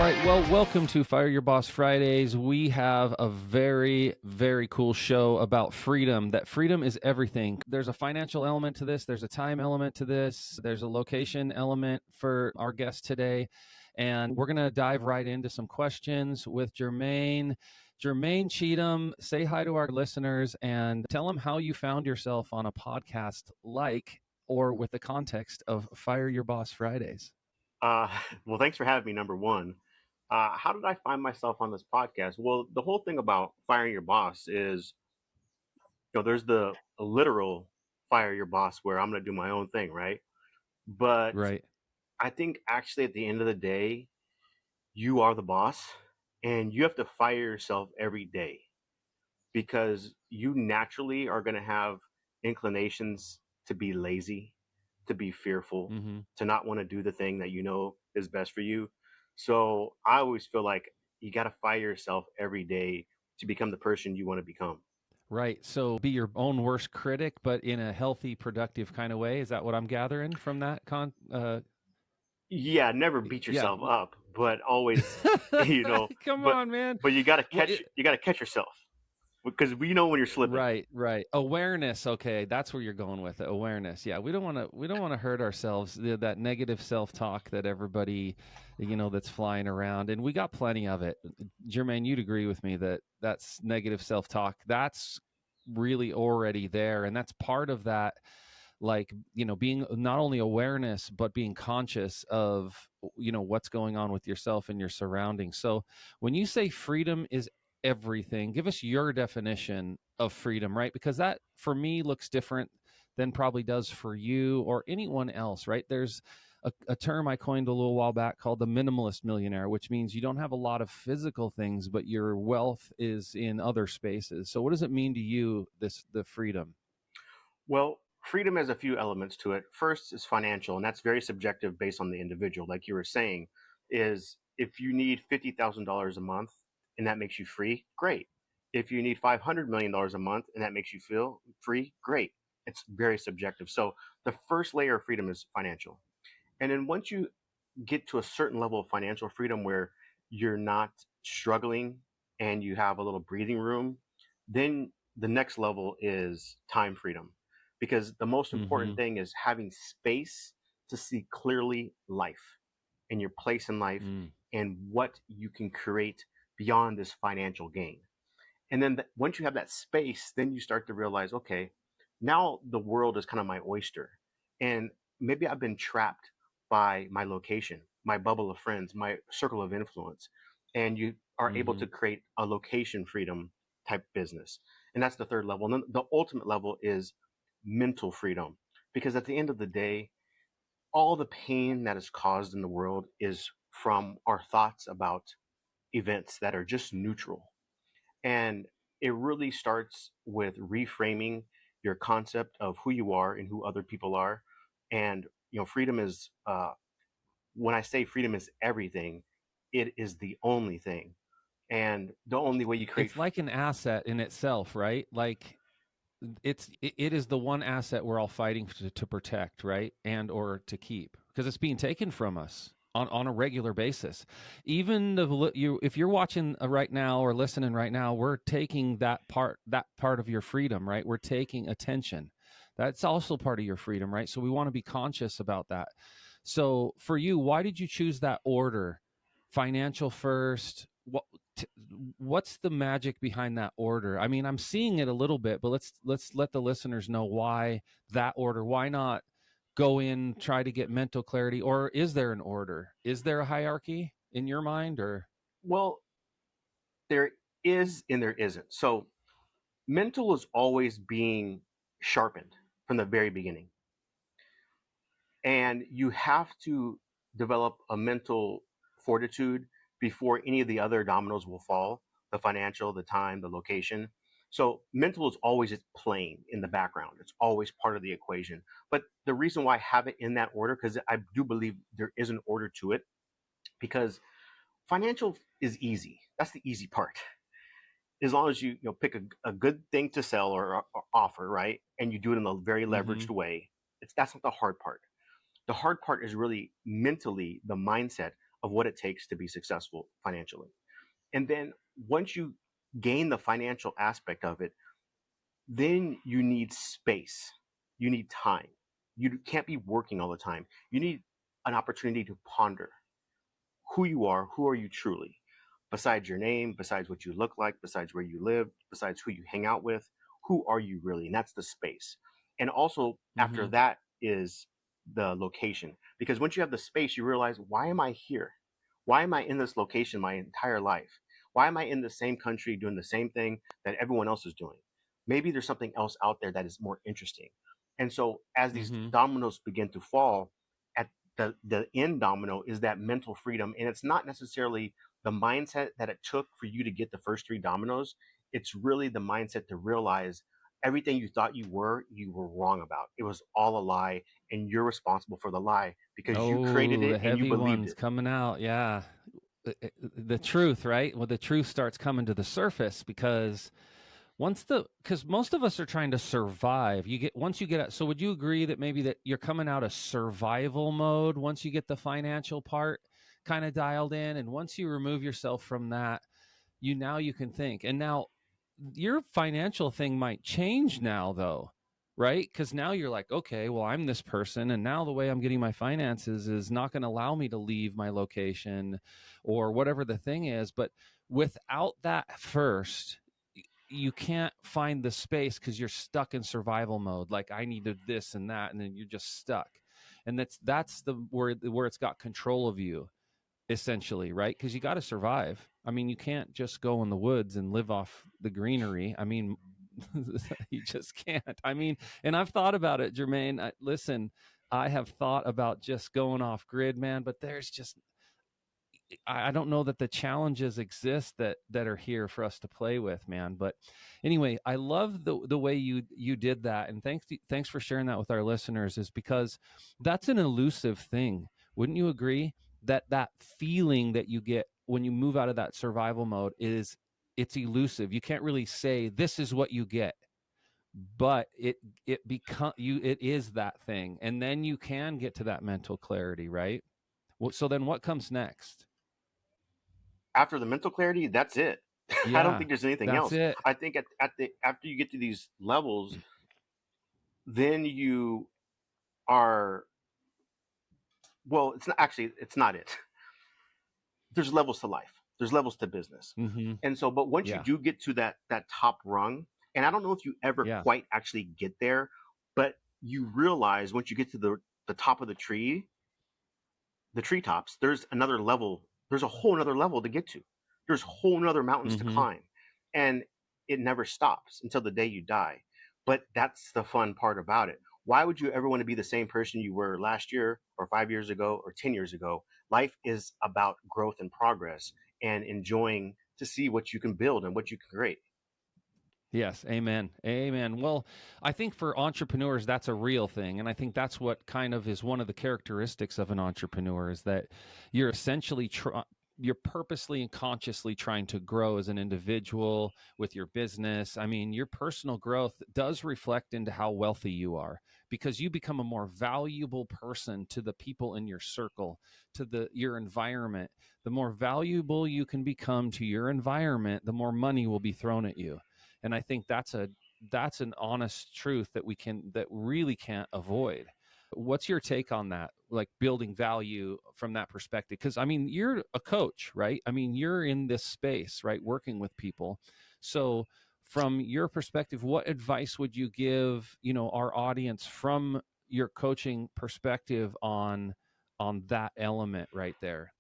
right, well, welcome to Fire Your Boss Fridays. We have a very, very cool show about freedom, that freedom is everything. There's a financial element to this. There's a time element to this. There's a location element for our guest today. And we're going to dive right into some questions with Jermane. Jermane Cheathem, say hi to our listeners and tell them how you found yourself on a podcast like or with the context of Fire Your Boss Fridays. Uh, well, thanks for having me, number one. How did I find myself on this podcast? Well, the whole thing about firing your boss is, there's the literal fire your boss where I'm going to do my own thing, right? But Right. I think actually at the end of the day, you are the boss and you have to fire yourself every day because you naturally are going to have inclinations to be lazy, to be fearful, Mm-hmm. to not want to do the thing that you know is best for you. So I always feel like you got to fire yourself every day to become the person you want to become. Right. So be your own worst critic, but in a healthy, productive kind of way. Is that what I'm gathering from that Yeah, never beat yeah. yourself up, but always, you know, Come but on, man. but you got to Well, catch yourself because we know when you're slipping. right, right. Awareness. Okay, that's where you're going with it. Awareness. Yeah, we don't want to hurt ourselves. That negative self-talk that everybody, that's flying around, and we got plenty of it. Jermaine, you'd agree with me that that's negative self-talk. That's really already there, and that's part of that. Like, being not only awareness but being conscious of what's going on with yourself and your surroundings. So when you say freedom is everything, give us your definition of freedom, right? Because that for me looks different than probably does for you or anyone else, right? There's a term I coined a little while back called the minimalist millionaire, which means you don't have a lot of physical things, but your wealth is in other spaces. So what does it mean to you, the freedom? Well, freedom has a few elements to it. First is financial, and that's very subjective based on the individual. Like you were saying, is if you need $50,000 a month and that makes you free, great. If you need $500 million a month and that makes you feel free, great. It's very subjective. So the first layer of freedom is financial. And then once you get to a certain level of financial freedom where you're not struggling and you have a little breathing room, then the next level is time freedom. Because the most important Mm-hmm. thing is having space to see clearly life and your place in life Mm. and what you can create beyond this financial gain. And then once you have that space, then you start to realize, okay, now the world is kind of my oyster. And maybe I've been trapped by my location, my bubble of friends, my circle of influence. And you are able Mm-hmm. to create a location freedom type business. And that's the third level. And then the ultimate level is mental freedom. Because at the end of the day, all the pain that is caused in the world is from our thoughts about events that are just neutral. And it really starts with reframing your concept of who you are and who other people are. And, freedom is, when I say freedom is everything, it is the only thing. And the only way you create, It's like an asset in itself, right? Like it is the one asset we're all fighting to protect, right? And or to keep, because it's being taken from us on a regular basis. Even if you're watching right now or listening right now, we're taking that part of your freedom, right? We're taking attention. That's also part of your freedom, right? So we want to be conscious about that. So for you, why did you choose that order? Financial first. T- what's the magic behind that order? I mean, I'm seeing it a little bit, but let's let the listeners know why that order. Why not go in, try to get mental clarity, or is there an order? Is there a hierarchy in your mind, or well, there is and there isn't. So mental is always being sharpened from the very beginning. And you have to develop a mental fortitude before any of the other dominoes will fall, the financial, the time, the location. So mental is always just playing in the background. It's always part of the equation. But the reason why I have it in that order, because I do believe there is an order to it, because financial is easy. That's the easy part. As long as you pick a good thing to sell or offer, right, and you do it in a very mm-hmm. leveraged way, that's not the hard part. The hard part is really mentally the mindset of what it takes to be successful financially. And then once you gain the financial aspect of it, then you need space. You need time. You can't be working all the time. You need an opportunity to ponder who you are, who are you truly, besides your name, besides what you look like, besides where you live, besides who you hang out with, who are you really? And that's the space. And also after Mm-hmm. that is the location. Because once you have the space, you realize, why am I here? Why am I in this location my entire life? Why am I in the same country doing the same thing that everyone else is doing? Maybe there's something else out there that is more interesting. And so as these Mm-hmm. dominoes begin to fall, at the end domino is that mental freedom. And it's not necessarily the mindset that it took for you to get the first three dominoes. It's really the mindset to realize everything you thought you were wrong about. It was all a lie, and you're responsible for the lie because you created Oh, it the and you heavy believed ones it. coming out. Yeah. The truth, right? Well, the truth starts coming to the surface because because most of us are trying to survive. Once you get out. So would you agree that maybe that you're coming out of survival mode once you get the financial part kind of dialed in, and once you remove yourself from that, you can think. And now your financial thing might change now though, right? Because now you're like, okay, well, I'm this person, and now the way I'm getting my finances is not going to allow me to leave my location or whatever the thing is. But without that first, you can't find the space because you're stuck in survival mode. Like, I needed this and that, and then you're just stuck. And that's the where it's got control of you, essentially, right? Because you got to survive. I mean, you can't just go in the woods and live off the greenery. I mean, you just can't. I mean, and I've thought about it, Jermaine. Listen, I have thought about just going off grid, man, but there's just I don't know that the challenges exist that are here for us to play with, man. But anyway, I love the way you did that, and thanks for sharing that with our listeners. Is because that's an elusive thing. Wouldn't you agree that that feeling that you get when you move out of that survival mode it's elusive. You can't really say this is what you get, but it is that thing, and then you can get to that mental clarity, right? Well, so then what comes next? After the mental clarity, that's it. I don't Yeah, think there's anything that's else. it. I think at the after you get to these levels, then you are, well, it's not actually, it's not it. There's levels to life. There's levels to business. Mm-hmm. And so, but once you Yeah, do get to that top rung, and I don't know if you ever yeah. quite actually get there, but you realize once you get to the top of the tree, the treetops, there's another level. There's a whole another level to get to. There's whole another mountains to Mm-hmm. climb, and it never stops until the day you die. But that's the fun part about it. Why would you ever want to be the same person you were last year or 5 years ago or 10 years ago? Life is about growth and progress and enjoying to see what you can build and what you can create. Yes, amen. Amen. Well, I think for entrepreneurs, that's a real thing. And I think that's what kind of is one of the characteristics of an entrepreneur is that you're essentially you're purposely and consciously trying to grow as an individual with your business. I mean, your personal growth does reflect into how wealthy you are because you become a more valuable person to the people in your circle, to your environment. The more valuable you can become to your environment, the more money will be thrown at you. And I think that's an honest truth that really can't avoid. What's your take on that, like building value from that perspective? Because I mean, you're a coach, right? I mean, you're in this space, right, working with people. So from your perspective, what advice would you give, our audience from your coaching perspective on that element right there?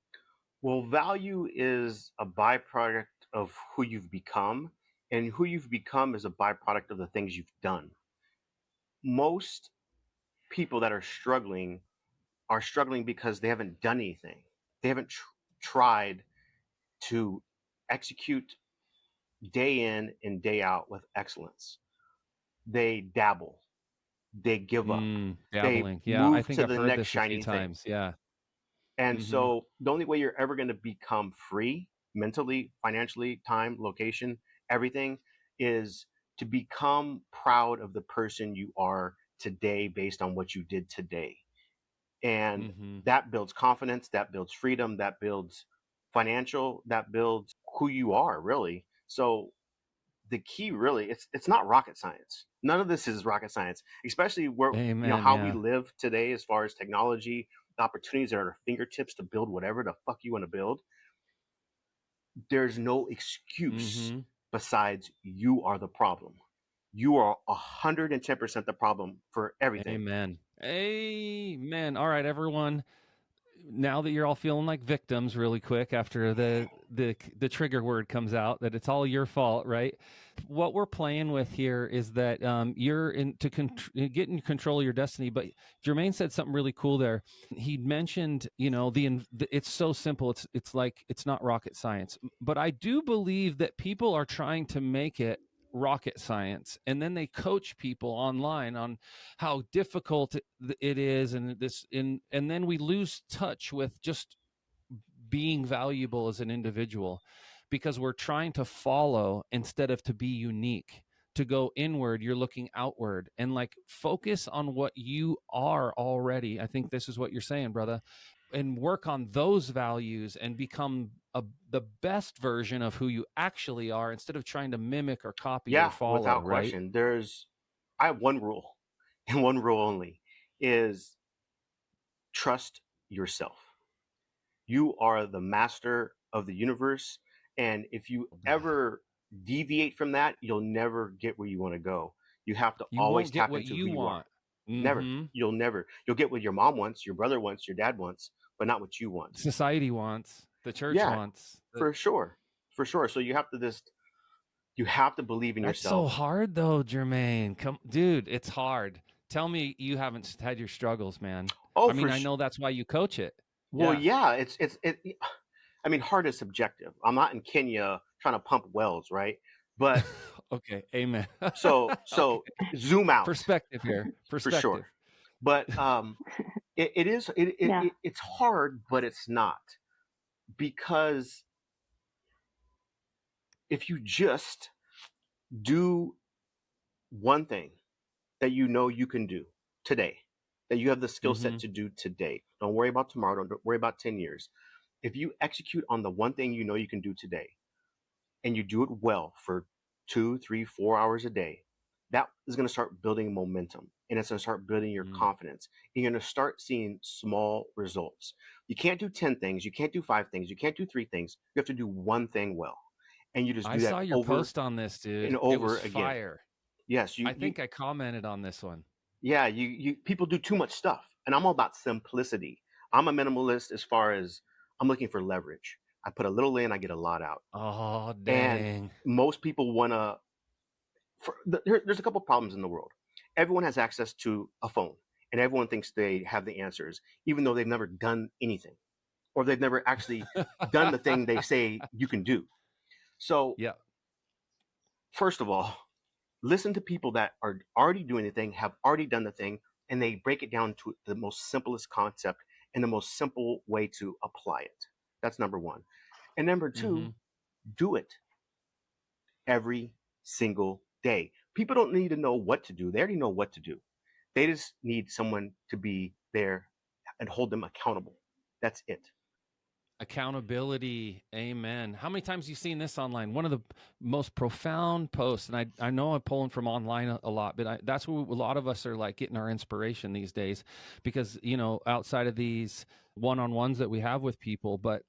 Well, value is a byproduct of who you've become, and who you've become is a byproduct of the things you've done. Most people that are struggling because they haven't done anything. They haven't tried to execute day in and day out with excellence. They dabble, they give up, they Dabbling. Yeah, I move think to I've the heard next this a few shiny thing. times. Yeah. And Mm-hmm. so the only way you're ever going to become free mentally, financially, time, location, everything is to become proud of the person you are today based on what you did today. And Mm-hmm. that builds confidence, that builds freedom, that builds financial, that builds who you are, really. So the key, really, it's not rocket science. None of this is rocket science, especially where, Amen. how we Yeah. live today, as far as technology, the opportunities at our fingertips to build whatever the fuck you want to build. There's no excuse Mm-hmm. besides you are the problem. You are 110% the problem for everything. Amen. Amen. All right, everyone. Now that you're all feeling like victims really quick after the trigger word comes out that it's all your fault, right? What we're playing with here is that you're get in control of your destiny. But Jermane said something really cool there. He mentioned, it's so simple. It's like it's not rocket science. But I do believe that people are trying to make it rocket science, and then they coach people online on how difficult it is, and then we lose touch with just being valuable as an individual, because we're trying to follow instead of to be unique. To go inward, you're looking outward, and like focus on what you are already. I think this is what you're saying, brother, and work on those values and become the best version of who you actually are, instead of trying to mimic or copy or Yeah, follow, without right? question. I have one rule, and one rule only, is trust yourself. You are the master of the universe. And if you ever deviate from that, you'll never get where you want to go. You have to You always won't get tap what into who you you are. want. Never. Mm-hmm. You'll never. You'll get what your mom wants, your brother wants, your dad wants, but not what you want. Society wants, the church Yeah, wants. for sure. For sure. So you have to believe in That's so yourself. hard though, Jermaine. Come, dude, it's hard. Tell me you haven't had your struggles, man. Oh, I mean, I know that's why you coach it. well, Yeah. yeah, I mean, hard is subjective. I'm not in Kenya trying to pump wells, right? But Okay. Amen. Okay. so zoom out Perspective here. for Perspective. sure. But it is Yeah. it's hard, but it's not, because if you just do one thing that you know you can do today, that you have the skill Mm-hmm. set to do today, don't worry about tomorrow, don't worry about 10 years. If you execute on the one thing you know you can do today, and you do it well for 2, 3, 4 hours a day, that is going to start building momentum, and it's going to start building your Mm. confidence. And you're going to start seeing small results. You can't do 10 things. You can't do 5 things. You can't do 3 things. You have to do one thing well. And you just I do that saw your over post on this, and dude. It was over again. fire. Yes, I think I commented on this one. yeah, you people do too much stuff. And I'm all about simplicity. I'm a minimalist as far as I'm looking for leverage. I put a little in, I get a lot out. Oh, And dang. most people want to there's a couple problems in the world. Everyone has access to a phone, and everyone thinks they have the answers, even though they've never done anything, or they've never actually done the thing they say you can do. So, Yeah. first of all, listen to people that are already doing the thing, have already done the thing, and they break it down to the most simplest concept and the most simple way to apply it. That's number one. And number Mm-hmm. two, do it every single day. People don't need to know what to do. They already know what to do. They just need someone to be there and hold them accountable. That's it. Accountability. Amen. How many times have you seen this online? One of the most profound posts, and I know I'm pulling from online a lot, but that's where a lot of us are like getting our inspiration these days, because, outside of these one-on-ones that we have with people, but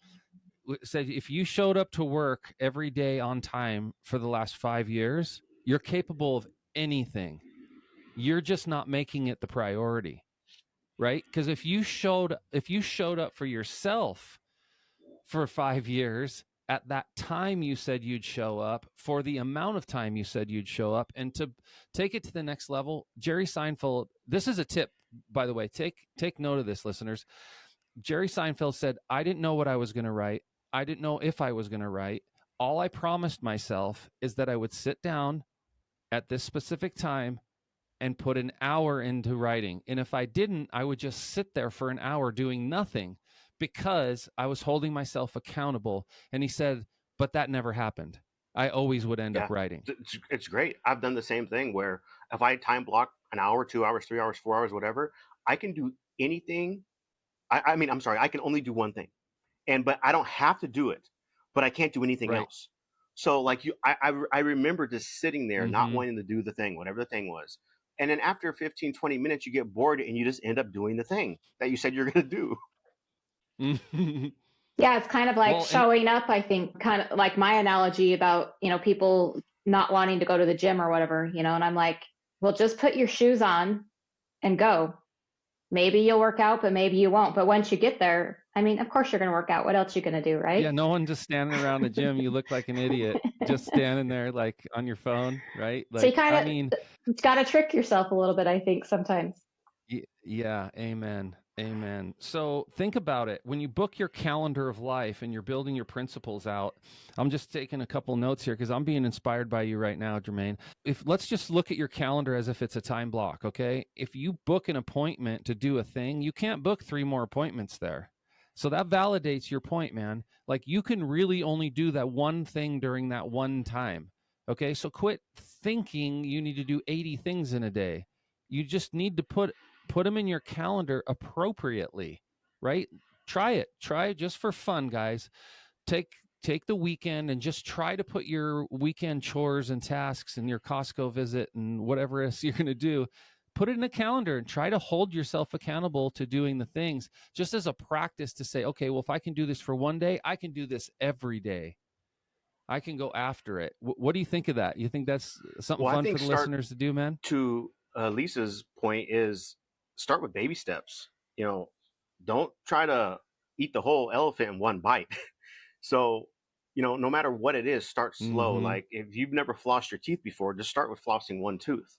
said if you showed up to work every day on time for the last 5 years, you're capable of anything. You're just not making it the priority, right? Because if you showed up for yourself for 5 years, at that time you said you'd show up, for the amount of time you said you'd show up, and to take it to the next level, Jerry Seinfeld, this is a tip, by the way, take note of this, listeners. Jerry Seinfeld said, I didn't know what I was going to write. I didn't know if I was going to write. All I promised myself is that I would sit down at this specific time and put an hour into writing. And if I didn't, I would just sit there for an hour doing nothing, because I was holding myself accountable. And he said, but that never happened. I always would end up Yeah, writing. it's great. I've done the same thing where if I time block an hour, 2 hours, 3 hours, 4 hours, whatever, I can do anything I mean, I'm sorry, I can only do one thing, but I don't have to do it, but I can't do anything Right. else. So like I remember just sitting there not Mm-hmm. wanting to do the thing, whatever the thing was. And then after 15, 20 minutes, you get bored and you just end up doing the thing that you said you're going to do. Yeah, it's kind of like Well, and showing up, I think, kind of like my analogy about, people not wanting to go to the gym or whatever, and I'm like, well, just put your shoes on and go. Maybe you'll work out, but maybe you won't. But once you get there, I mean, of course you're going to work out. What else are you going to do, yeah, right? no one just standing around the gym. You look like an idiot just standing there like on your phone, right? So you Like, I kind mean, of got to trick yourself a little bit, I think, sometimes. Yeah, amen. Amen. So think about it. When you book your calendar of life and you're building your principles out, I'm just taking a couple notes here because I'm being inspired by you right now, Jermaine. If let's just look at your calendar as if it's a time block, okay? If you book an appointment to do a thing, you can't book 3 more appointments there. So that validates your point, man. Like you can really only do that one thing during that one time. Okay? So quit thinking you need to do 80 things in a day. You just need to put them in your calendar appropriately, right? Try it just for fun, guys. Take the weekend and just try to put your weekend chores and tasks and your Costco visit and whatever else you're going to do, put it in a calendar and try to hold yourself accountable to doing the things just as a practice to say, okay, well, if I can do this for one day, I can do this every day. I can go after it. What do you think of that? You think that's something Well, I fun for think the start listeners to do, man? to Lisa's point is start with baby steps. You know, don't try to eat the whole elephant in one bite. So, no matter what it is, start slow. Mm-hmm. Like if you've never flossed your teeth before, just start with flossing one tooth.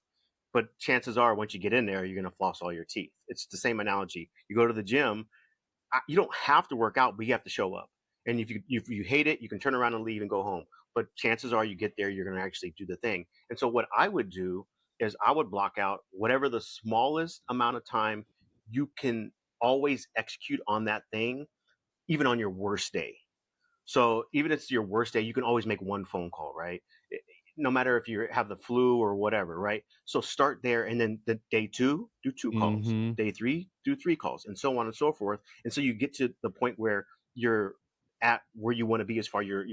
But chances are, once you get in there, you're going to floss all your teeth. It's the same analogy. You go to the gym, you don't have to work out, but you have to show up. And if you hate it, you can turn around and leave and go home. But chances are, you get there, you're going to actually do the thing. And so, what I would do is I would block out whatever the smallest amount of time you can always execute on that thing, even on your worst day. So even if it's your worst day, you can always make one phone call, right? No matter if you have the flu or whatever, right? So start there, and then the day two, do 2 calls. Mm-hmm. Day three, do 3 calls, and so on and so forth. And so you get to the point where you're at where you want to be as far your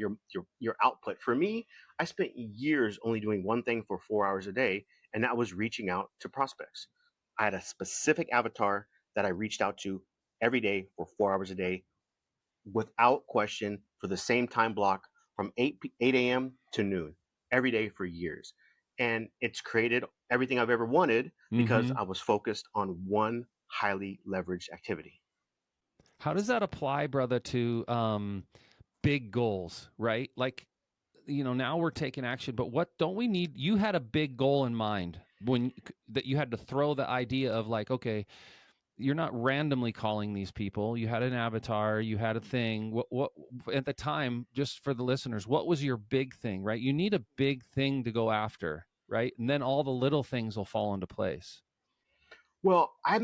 output. For me, I spent years only doing one thing for 4 hours a day, and that was reaching out to prospects. I had a specific avatar that I reached out to every day for 4 hours a day without question for the same time block from 8 a.m. to noon every day for years. And it's created everything I've ever wanted because Mm-hmm. I was focused on one highly leveraged activity. How does that apply, brother, to big goals, right? Like, now we're taking action, but what don't we need? You had a big goal in mind when that you had to throw the idea of like, okay, you're not randomly calling these people. You had an avatar, you had a thing. What at the time, just for the listeners, what was your big thing, right? You need a big thing to go after, right? And then all the little things will fall into place. Well, I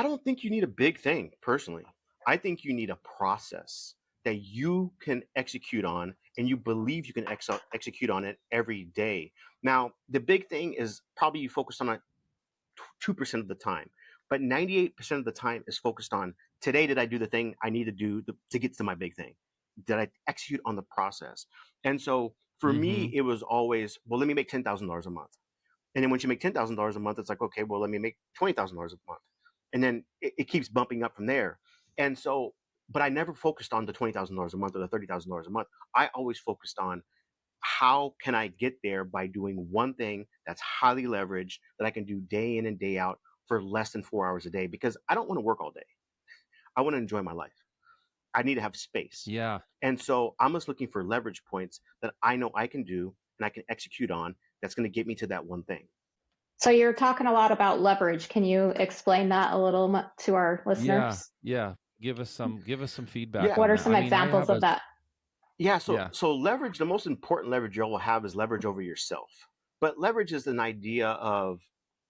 don't think you need a big thing personally. I think you need a process that you can execute on and you believe you can execute on it every day. Now, the big thing is probably you focus on it 2% of the time, but 98% of the time is focused on today, did I do the thing I need to do to get to my big thing? Did I execute on the process? And so for me, Mm-hmm. it was always, well, let me make $10,000 a month. And then once you make $10,000 a month, it's like, okay, well, let me make $20,000 a month. And then it keeps bumping up from there. And so, but I never focused on the $20,000 a month or the $30,000 a month. I always focused on how can I get there by doing one thing that's highly leveraged that I can do day in and day out for less than 4 hours a day because I don't want to work all day. I want to enjoy my life. I need to have space. Yeah. And so I'm just looking for leverage points that I know I can do and I can execute on that's going to get me to that one thing. So you're talking a lot about leverage. Can you explain that a little to our Yeah. listeners? Yeah. Give us some feedback Yeah. What on are that. some I mean, I examples have of a that? Yeah, so yeah. so leverage, the most important leverage you'll have is leverage over yourself. But leverage is an idea of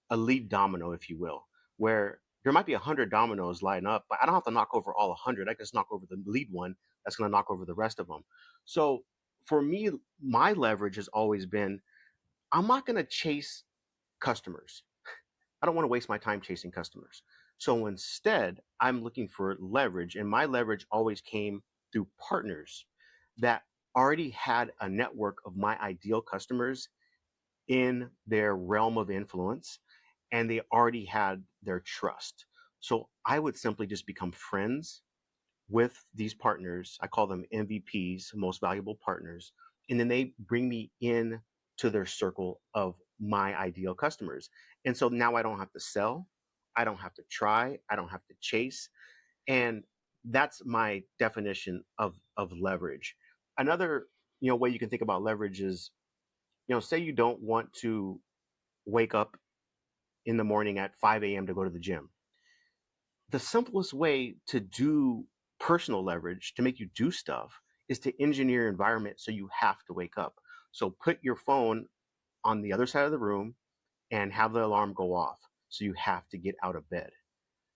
a lead domino, if you will, where there might be 100 dominoes lined up, but I don't have to knock over all 100. I can just knock over the lead one that's going to knock over the rest of them. So for me, my leverage has always been I'm not going to chase customers. I don't want to waste my time chasing customers. So instead, I'm looking for leverage, and my leverage always came through partners that already had a network of my ideal customers in their realm of influence, and they already had their trust. So I would simply just become friends with these partners. I call them MVPs, most valuable partners. And then they bring me in to their circle of my ideal customers. And so now I don't have to sell, I don't have to try, I don't have to chase. And that's my definition of leverage. Another way you can think about leverage is, say you don't want to wake up in the morning at 5 a.m. to go to the gym. The simplest way to do personal leverage to make you do stuff is to engineer your environment so you have to wake up. So put your phone on the other side of the room and have the alarm go off so you have to get out of bed.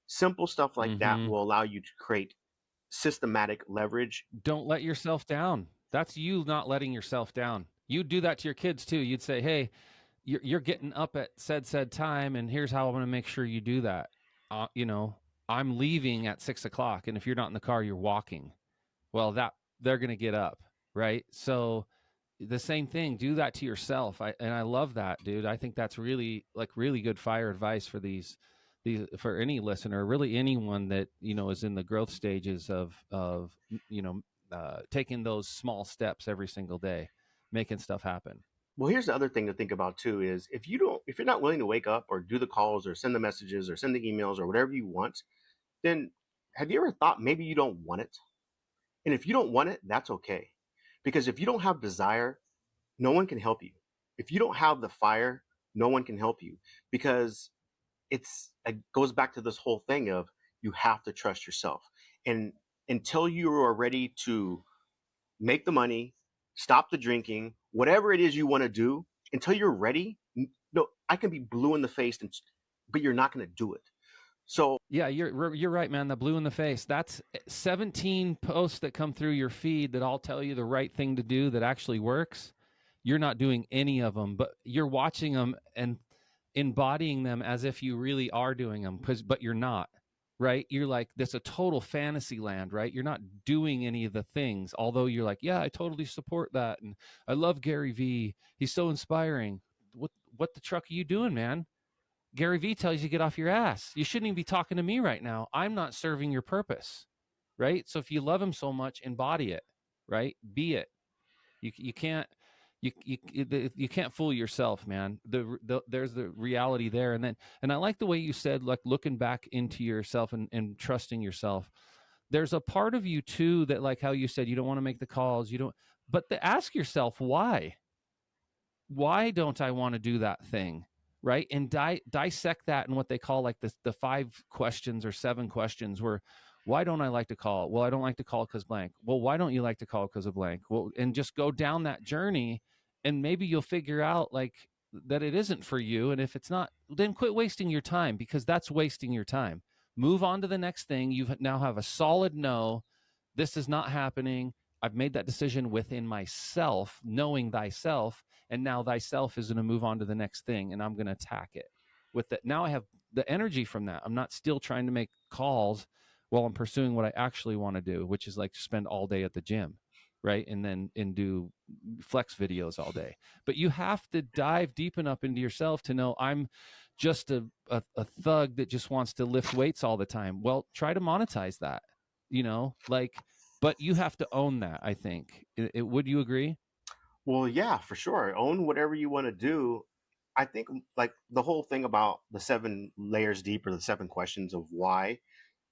Simple stuff like that Mm-hmm. will allow you to create systematic leverage. Don't let yourself down. That's you not letting yourself down. You do that to your kids too. You'd say, hey, you're getting up at said time, and here's how I'm going to make sure you do that. I'm leaving at 6 o'clock, and if you're not in the car, you're walking. Well, that they're going to get up, right? So the same thing. Do that to yourself. I love that, dude. I think that's really really good fire advice for these for any listener, really anyone that is in the growth stages of taking those small steps every single day, making stuff happen. Well, here's the other thing to think about too is if you're not willing to wake up or do the calls or send the messages or send the emails or whatever you want, then have you ever thought maybe you don't want it? And if you don't want it, that's okay. Because if you don't have desire, no one can help you. If you don't have the fire, no one can help you. Because it goes back to this whole thing of you have to trust yourself. And until you are ready to make the money, stop the drinking, whatever it is you want to do, until you're ready, no, I can be blue in the face, but you're not going to do it. So Yeah, you're right, man. The blue in the face. That's 17 posts that come through your feed that all tell you the right thing to do that actually works. You're not doing any of them, but you're watching them and embodying them as if you really are doing them, but you're not, right? You're like, this a total fantasy land, right? You're not doing any of the things, although you're like, yeah, I totally support that, and I love Gary Vee. He's so inspiring. What the truck are you doing, man? Gary Vee tells you to get off your ass. You shouldn't even be talking to me right now. I'm not serving your purpose, right? So if you love him so much, embody it, right? Be it. You can't you can't fool yourself, man. There's the reality there, and I like the way you said, like, looking back into yourself and trusting yourself. There's a part of you too that, like how you said, you don't want to make the calls, you don't, but ask yourself why don't I want to do that thing, right? And dissect that in what they call like the 5 questions or 7 questions. Where, why don't I like to call? Well, I don't like to call because blank. Well, why don't you like to call because of blank? Well, and just go down that journey, and maybe you'll figure out like that it isn't for you. And if it's not, then quit wasting your time, because that's wasting your time. Move on to the next thing. You now have a solid no. This is not happening. I've made that decision within myself, knowing thyself, and now thyself is going to move on to the next thing, and I'm going to attack it with that. Now I have the energy from that. I'm not still trying to make calls while I'm pursuing what I actually want to do, which is like to spend all day at the gym, right? And do flex videos all day. But you have to dive deep enough into yourself to know, I'm just a thug that just wants to lift weights all the time. Well, try to monetize that, but you have to own that, I think. Would you agree? well, yeah, for sure. Own whatever you want to do. I think like the whole thing about the 7 layers deep or the 7 questions of why,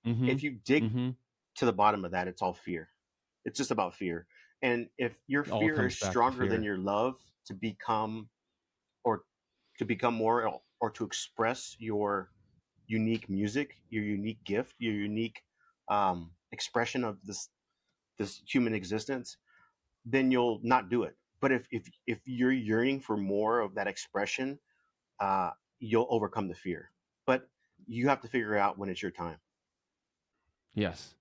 Mm-hmm. if you dig Mm-hmm. to the bottom of that, it's all fear. It's just about fear. And if your It all fear is comes back to stronger than fear. your love to become or to become more or to express your unique music, your unique gift, your unique expression of this human existence, then you'll not do it. But if you're yearning for more of that expression, uh, you'll overcome the fear. But you have to figure out when it's your time. Yes.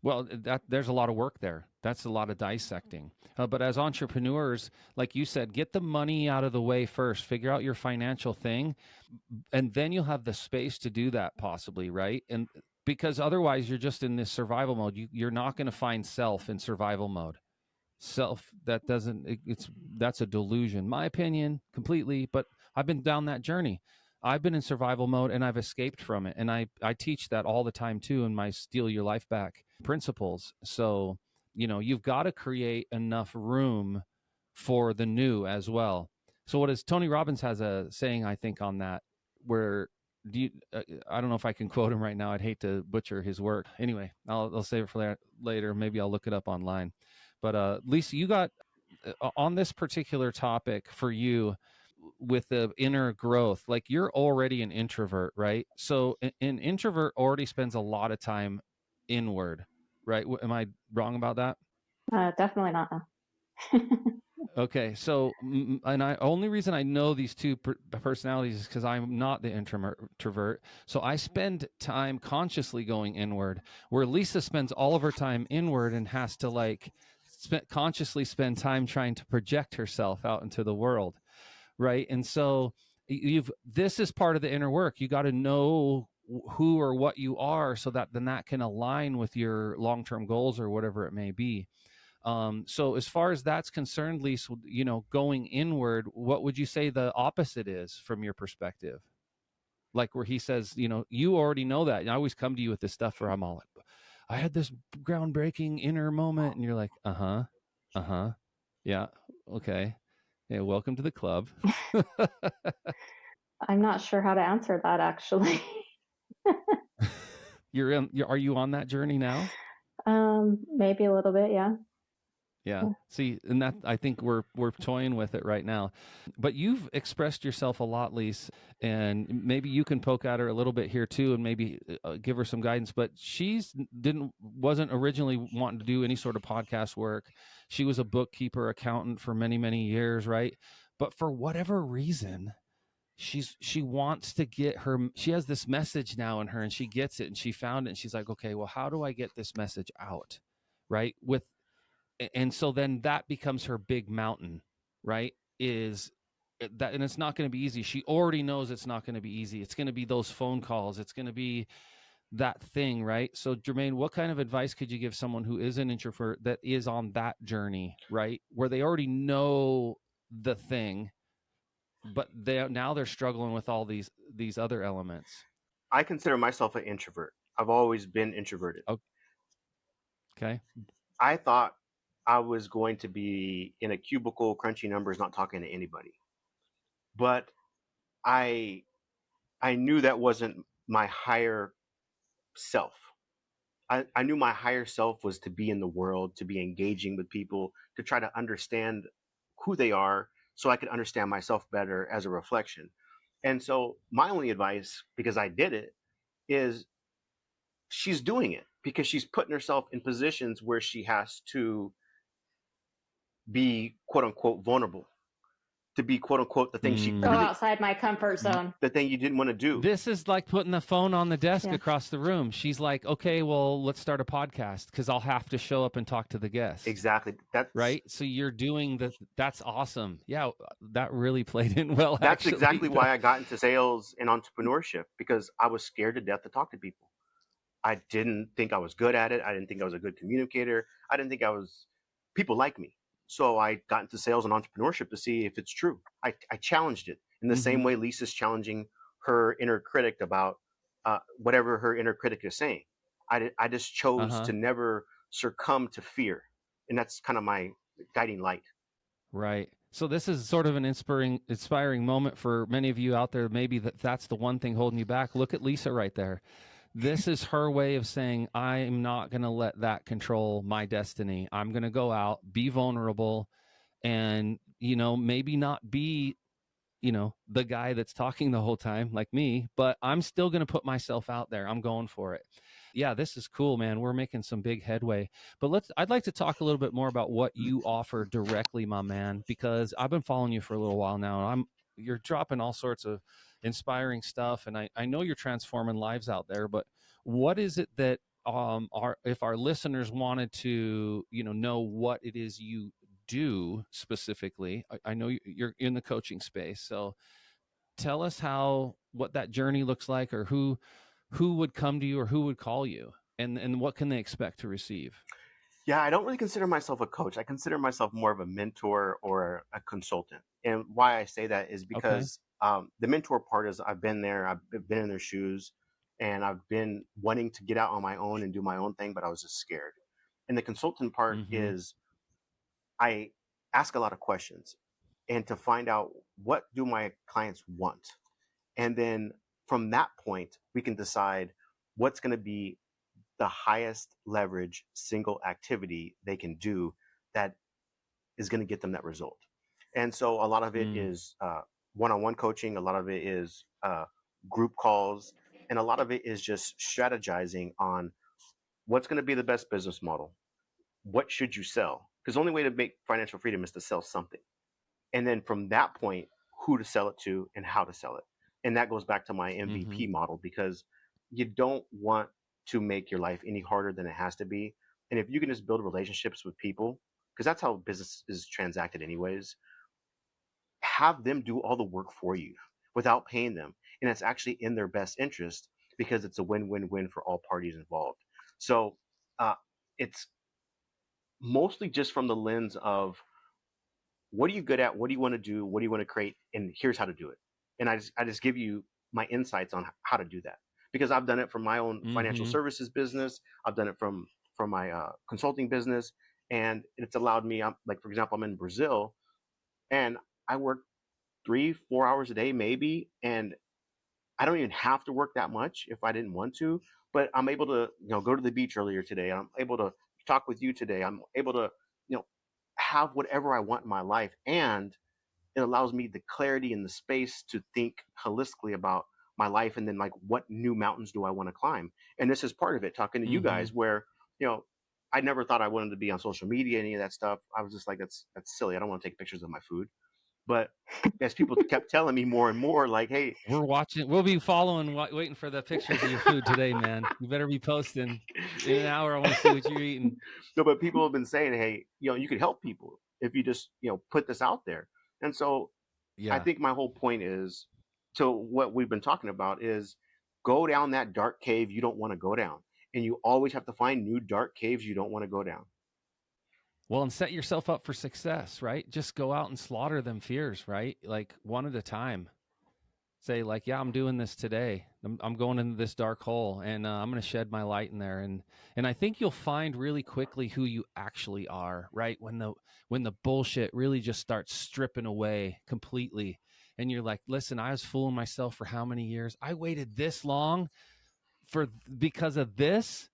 Well, there's a lot of work there. That's a lot of dissecting. But as entrepreneurs, like you said, get the money out of the way first. Figure out your financial thing, and then you'll have the space to do that possibly, right? And because otherwise, you're just in this survival mode. You're not going to find self in survival mode. Self that doesn't. That's a delusion, my opinion, completely. But I've been down that journey. I've been in survival mode and I've escaped from it. And I teach that all the time too in my Steal Your Life Back principles. So, you've got to create enough room for the new as well. So what is Tony Robbins has a saying, I think, on that, where I don't know if I can quote him right now. I'd hate to butcher his work. Anyway, I'll save it for later. Maybe I'll look it up online. But Lisa, you got on this particular topic for you, with the inner growth, like you're already an introvert, right? So an introvert already spends a lot of time inward, right? Am I wrong about that? Definitely not. Okay, so and I only reason I know these two personalities is because I'm not the introvert. So I spend time consciously going inward, where Lisa spends all of her time inward and has to consciously spend time trying to project herself out into the world. Right. And so this is part of the inner work. You got to know who or what you are, so that then that can align with your long-term goals or whatever it may be. So as far as that's concerned, Lisa, going inward, what would you say the opposite is from your perspective? Like where he says, you already know that. And I always come to you with this stuff where I'm all like, I had this groundbreaking inner moment. And you're like, yeah, okay. Yeah, welcome to the club. I'm not sure how to answer that, actually. Are you on that journey now? Maybe a little bit, yeah. Yeah. See, and that, I think we're toying with it right now. But you've expressed yourself a lot, Lise, and maybe you can poke at her a little bit here too, and maybe give her some guidance. But wasn't originally wanting to do any sort of podcast work. She was a bookkeeper, accountant for many, many years, right? But for whatever reason, she wants to she has this message now in her, and she gets it, and she found it, and she's like, okay, well, how do I get this message out, right? And so then that becomes her big mountain, right? Is that, and it's not going to be easy. She already knows it's not going to be easy. It's going to be those phone calls. It's going to be that thing, right? So Jermane, what kind of advice could you give someone who is an introvert that is on that journey, right? Where they already know the thing, but they're struggling with all these other elements. I consider myself an introvert. I've always been introverted. Okay. I thought I was going to be in a cubicle crunching numbers, not talking to anybody. But I knew that wasn't my higher self. I knew my higher self was to be in the world, to be engaging with people, to try to understand who they are so I could understand myself better as a reflection. And so my only advice, because I did it, is she's doing it because she's putting herself in positions where she has to be quote unquote vulnerable, to be quote unquote the thing she go outside my comfort zone, the thing you didn't want to do. This is like putting the phone on the desk across the room. She's like, okay, well, let's start a podcast because I'll have to show up and talk to the guests. Exactly. That's right. So you're doing that's awesome. Yeah, that really played in well. That's exactly why I got into sales and entrepreneurship, because I was scared to death to talk to people. I didn't think I was good at it. I didn't think I was a good communicator. I didn't think people like me. So I got into sales and entrepreneurship to see if it's true. I challenged it in the same way Lisa's challenging her inner critic about whatever her inner critic is saying. I just chose to never succumb to fear. And that's kind of my guiding light. Right. So this is sort of an inspiring moment for many of you out there. Maybe that's the one thing holding you back. Look at Lisa right there. This is her way of saying, I'm not going to let that control my destiny. I'm going to go out, be vulnerable, and, maybe not be, the guy that's talking the whole time like me, but I'm still going to put myself out there. I'm going for it. Yeah, this is cool, man. We're making some big headway. But I'd like to talk a little bit more about what you offer directly, my man, because I've been following you for a little while now, and you're dropping all sorts of inspiring stuff, and I know you're transforming lives out there. But what is it that if our listeners wanted to, know what it is you do specifically, I know you're in the coaching space, so tell us what that journey looks like, or who would come to you or who would call you, and what can they expect to receive? Yeah, I don't really consider myself a coach. I consider myself more of a mentor or a consultant. And why I say that is Okay. because the mentor part is I've been there, I've been in their shoes, and I've been wanting to get out on my own and do my own thing, but I was just scared. And the consultant part Mm-hmm. is I ask a lot of questions and to find out what do my clients want. And then from that point, we can decide what's going to be the highest leverage single activity they can do that is going to get them that result. And so a lot of it Mm. is one-on-one coaching, a lot of it is group calls, and a lot of it is just strategizing on what's going to be the best business model. What should you sell? Because the only way to make financial freedom is to sell something. And then from that point, who to sell it to and how to sell it. And that goes back to my Mm-hmm. MVP model, because you don't want to make your life any harder than it has to be. And if you can just build relationships with people, because that's how business is transacted anyways, have them do all the work for you without paying them. And it's actually in their best interest because it's a win-win-win for all parties involved. So uh, it's mostly just from the lens of what are you good at? What do you want to do? What do you want to create? And here's how to do it. And I just give you my insights on how to do that, because I've done it from my own financial Mm-hmm. services business. I've done it from my consulting business, and it's allowed me. Like, for example, I'm in Brazil, and I work 3-4 hours a day maybe, and I don't even have to work that much if I didn't want to. But I'm able to go to the beach earlier today. I'm able to talk with you today. I'm able to you know have whatever I want in my life, and it allows me the clarity and the space to think holistically about my life, and then like what new mountains do I want to climb. And this is part of it, talking to you Mm-hmm. guys, where you know I never thought I wanted to be on social media, any of that stuff. I was just like, that's silly, I don't want to take pictures of my food. But as people kept telling me more and more, like, hey, We're watching. We'll be following, waiting for the pictures of your food today, man. You better be posting in an hour. I want to see what you're eating. no, but people have been saying, hey, you could help people if you just put this out there. And so I Yeah. think my whole point is, to what we've been talking about, is go down that dark cave you don't want to go down. And you always have to find new dark caves you don't want to go down. Well, and set yourself up for success, right? Just go out and slaughter them fears, right? Like one at a time. Say like, yeah, I'm doing this today. I'm going into this dark hole, and I'm going to shed my light in there. And I think you'll find really quickly who you actually are, right? When the bullshit really just starts stripping away completely, and you're like, listen, I was fooling myself for how many years? I waited this long for because of this.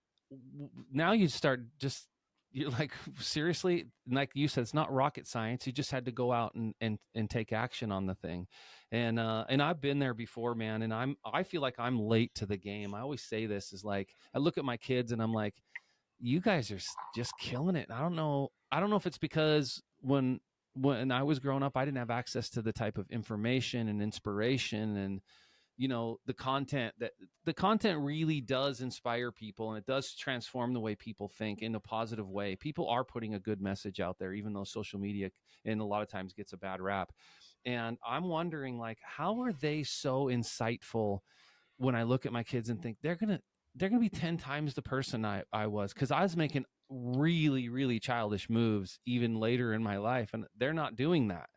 Now you start just, you're like, seriously, like you said, it's not rocket science. You just had to go out and take action on the thing. And I've been there before, man. And I feel like I'm late to the game. I always say this is like, I look at my kids and I'm like, you guys are just killing it. I don't know if it's because when I was growing up, I didn't have access to the type of information and inspiration and the content really does inspire people, and it does transform the way people think in a positive way. People are putting a good message out there, even though social media and a lot of times gets a bad rap. And I'm wondering, like, how are they so insightful when I look at my kids and think they're gonna be 10 times the person I was, because I was making really, really childish moves even later in my life, and they're not doing that.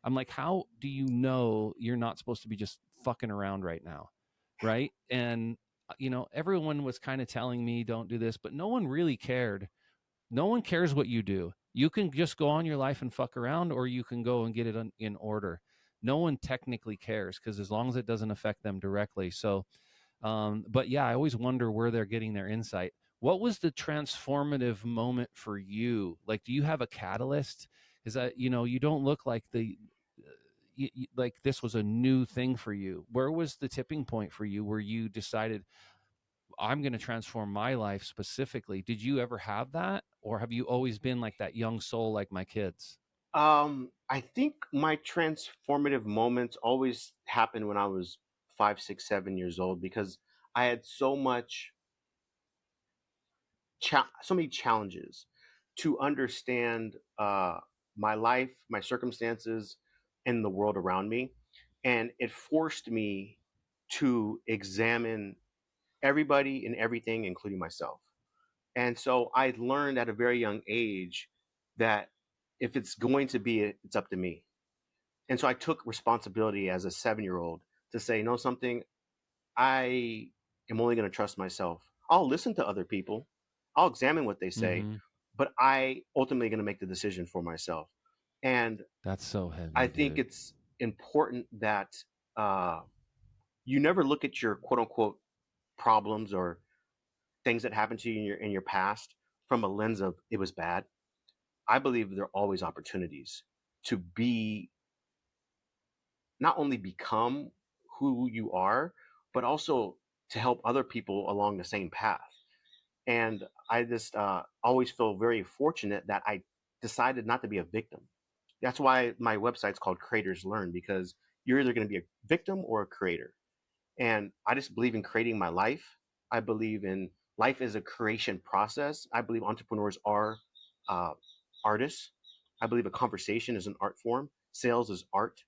I'm like, how do you know you're not supposed to be just fucking around right now? Right. And, everyone was kind of telling me, don't do this, but no one really cared. No one cares what you do. You can just go on your life and fuck around, or you can go and get it in order. No one technically cares, because as long as it doesn't affect them directly. So, but yeah, I always wonder where they're getting their insight. What was the transformative moment for you? Like, do you have a catalyst? Is that, you don't look like like this was a new thing for you. Where was the tipping point for you where you decided, I'm going to transform my life specifically? Did you ever have that, or have you always been like that young soul like my kids? I think my transformative moments always happened when I was 5, 6, 7 years old, because I had so much so many challenges to understand my life, my circumstances, and the world around me, and it forced me to examine everybody and everything, including myself. And so I learned at a very young age that if it's going to be, it's up to me. And so I took responsibility as a 7-year old to say, no, something, I am only going to trust myself. I'll listen to other people, I'll examine what they say, Mm-hmm. but I ultimately going to make the decision for myself. And That's so I heavy, think dude. it's important that uh, you never look at your quote unquote problems or things that happened to you in your past from a lens of it was bad. I believe there are always opportunities to be, not only become who you are, but also to help other people along the same path. And I just always feel very fortunate that I decided not to be a victim. That's why my website's called Creators Learn, because you're either going to be a victim or a creator. And I just believe in creating my life. I believe in life as a creation process. I believe entrepreneurs are uh, artists. I believe a conversation is an art form. Sales is art.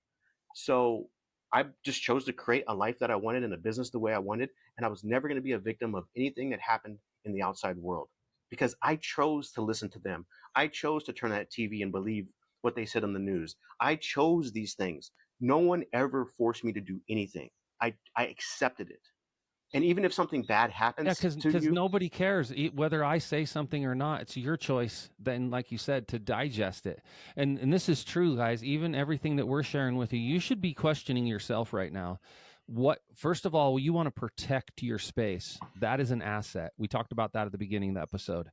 So I just chose to create a life that I wanted and a business the way I wanted. And I was never going to be a victim of anything that happened in the outside world because I chose to listen to them. I chose to turn on that TV and believe what they said on the news. I chose these things. No one ever forced me to do anything. I accepted it. And even if something bad Yeah, happens to because you, nobody cares whether I say something or not. It's your choice. Then, like you said, to digest it. And this is true, guys. Even everything that we're sharing with you, you should be questioning yourself right now. What first of all, you want to protect your space. That is an asset. We talked about that at the beginning of the episode.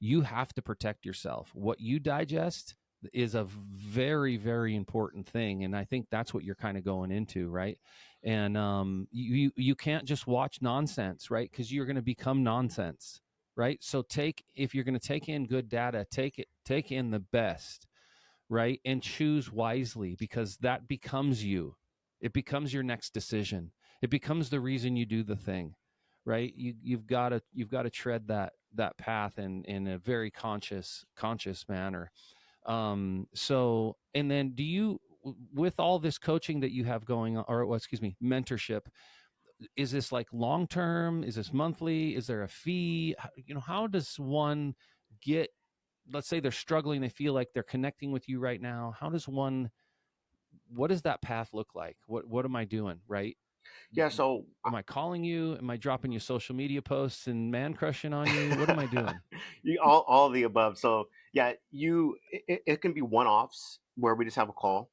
You have to protect yourself. What you digest is a very, very important thing, and I think that's what you're kind of going into, right? And you can't just watch nonsense, right? Because you're going to become nonsense, right? So if you're going to take in good data, take in the best, right? And choose wisely, because that becomes you. It becomes your next decision. It becomes the reason you do the thing, right? You've got to tread that path in a very conscious manner. So, and then do you, with all this coaching that you have going on, or well, excuse me, mentorship, is this like long term? Is this monthly? Is there a fee? How does one get, let's say they're struggling, they feel like they're connecting with you right now. What does that path look like? What am I doing? Right? yeah. So Am I calling you? Am I dropping you social media posts and man crushing on you? What am I doing? all of the above. So yeah, it can be one offs where we just have a call,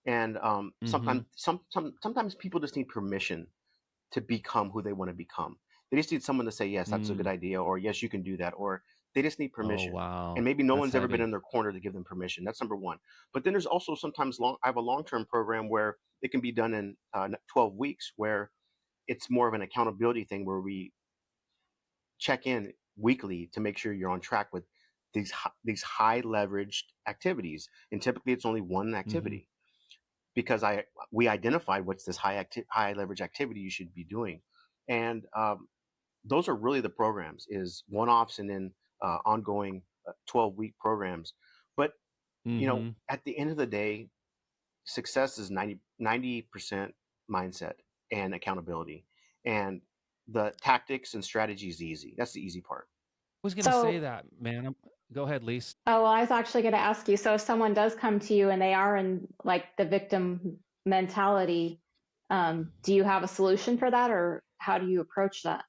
and Mm-hmm. sometimes people just need permission to become who they want to become. They just need someone to say, yes, that's a good Mm. idea, or yes, you can do that, or they just need Oh, permission. And wow. maybe no That's one's ever been heavy. in their corner to give them permission. That's number one. But then there's also sometimes I have a long-term program where it can be done in 12 weeks, where it's more of an accountability thing where we check in weekly to make sure you're on track with these high leveraged activities. And typically it's only one Mm-hmm. activity because we identified what's this high leverage activity you should be doing. And those are really the programs, is one-offs and then ongoing 12-week programs. But Mm-hmm. at the end of the day, success is 90% mindset and accountability, and the tactics and strategy is easy. That's the easy part. Was going to say So, that, man. Go ahead, Lise. oh, well, I was actually going to ask you. So, if someone does come to you and they are in like the victim mentality, do you have a solution for that, or how do you approach that?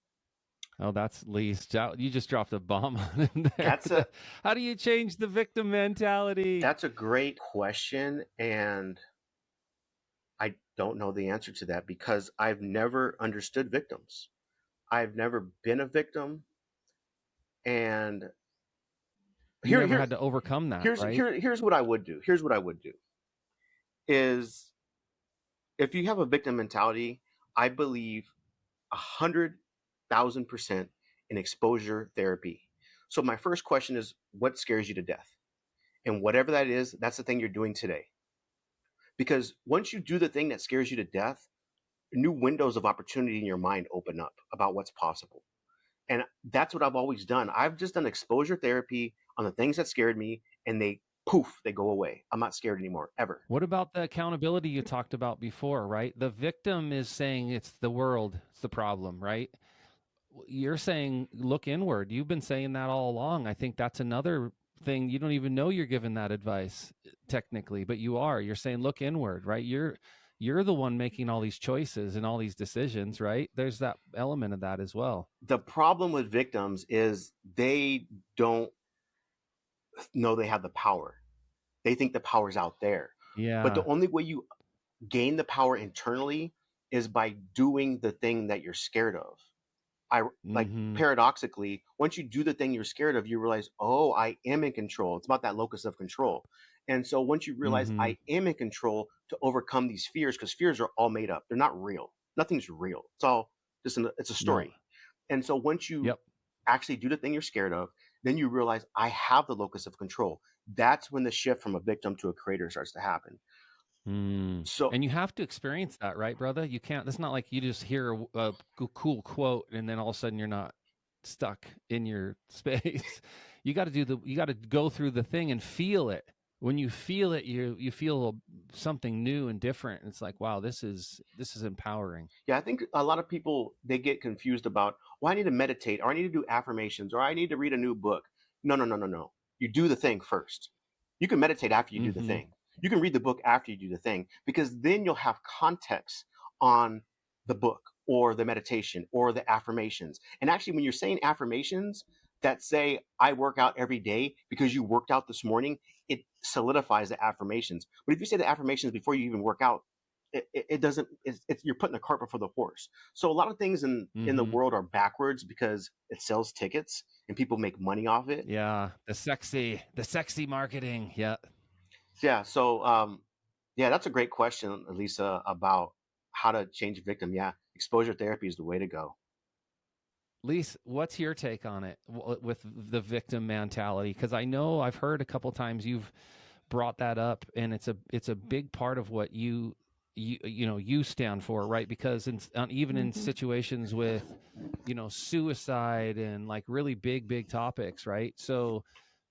Oh, that's Lise. You just dropped a bomb on him there. That's a How do you change the victim mentality? that's a great question, and I don't know the answer to that because I've never understood victims. I've never been a victim, and You here never here had to overcome that, right? here's what I would do. Here's what I would do is, if you have a victim mentality, I believe 100,000% in exposure therapy. So my first question is, what scares you to death? And whatever that is, that's the thing you're doing today. Because once you do the thing that scares you to death, new windows of opportunity in your mind open up about what's possible. And that's what I've always done. I've just done exposure therapy on the things that scared me, and they go away. I'm not scared anymore, ever. What about the accountability you talked about before, right? The victim is saying it's the world, it's the problem, right? You're saying look inward. You've been saying that all along. I think that's another thing. You don't even know you're giving that advice technically, but you are. You're saying look inward, right? You're the one making all these choices and all these decisions, right? There's that element of that as well. The problem with victims is they don't know they have the power. They think the power's out there. But the Yeah. only way you gain the power internally is by doing the thing that you're scared of. I like Mm-hmm. paradoxically, once you do the thing you're scared of, you realize, oh, I am in control. It's about that locus of control. And so once you realize Mm-hmm. I am in control to overcome these fears, because fears are all made up. They're not real. Nothing's real. It's all it's a No. story. And so once you Yep. actually do the thing you're scared of, then you realize I have the locus of control. That's when the shift from a victim to a creator starts to happen. So And you have to experience that, right, brother? You can't. It's not like you just hear a cool quote and then all of a sudden you're not stuck in your space. You got to you got to go through the thing and feel it. When you feel it, you feel something new and different. It's like, wow, this is empowering. yeah, I think a lot of people, they get confused about, well, I need to meditate, or I need to do affirmations, or I need to read a new book. No, no, no, no, no. You do the thing first. You can meditate after you do the Mm-hmm. thing. You can read the book after you do the thing, because then you'll have context on the book or the meditation or the affirmations. And actually, when you're saying affirmations that say, I work out every day because you worked out this morning, it solidifies the affirmations. But if you say the affirmations before you even work out, it doesn't, you're putting the cart before the horse. So a lot of things in the Mm-hmm. world are backwards because it sells tickets and people make money off it. Yeah, the sexy marketing. Yeah. Yeah. So yeah, that's a great question, Lisa, about how to change a victim. Yeah, exposure therapy is the way to go. Lise, what's your take on it with the victim mentality? Because I know I've heard a couple times you've brought that up, and it's a big part of what you stand for, right? Because even in situations with suicide and like really big topics, right? So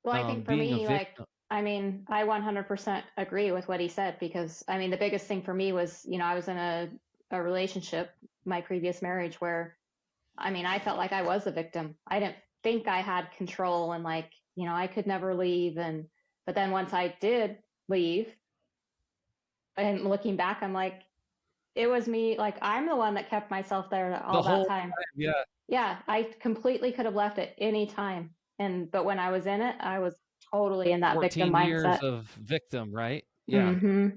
Well, I think for being a me, like, victim. I mean, I 100% agree with what he said because, I mean, the biggest thing for me was, I was in a relationship, my previous marriage, where, I mean, I felt like I was a victim. I didn't think I had control and, like, I could never leave. But then once I did leave, and looking back, I'm like, it was me. Like, I'm the one that kept myself there The all that whole time. time, yeah. Yeah, I completely could have left at any time. But when I was in it, I was totally in that victim 14 years mindset. of victim, right? Yeah. Mm-hmm.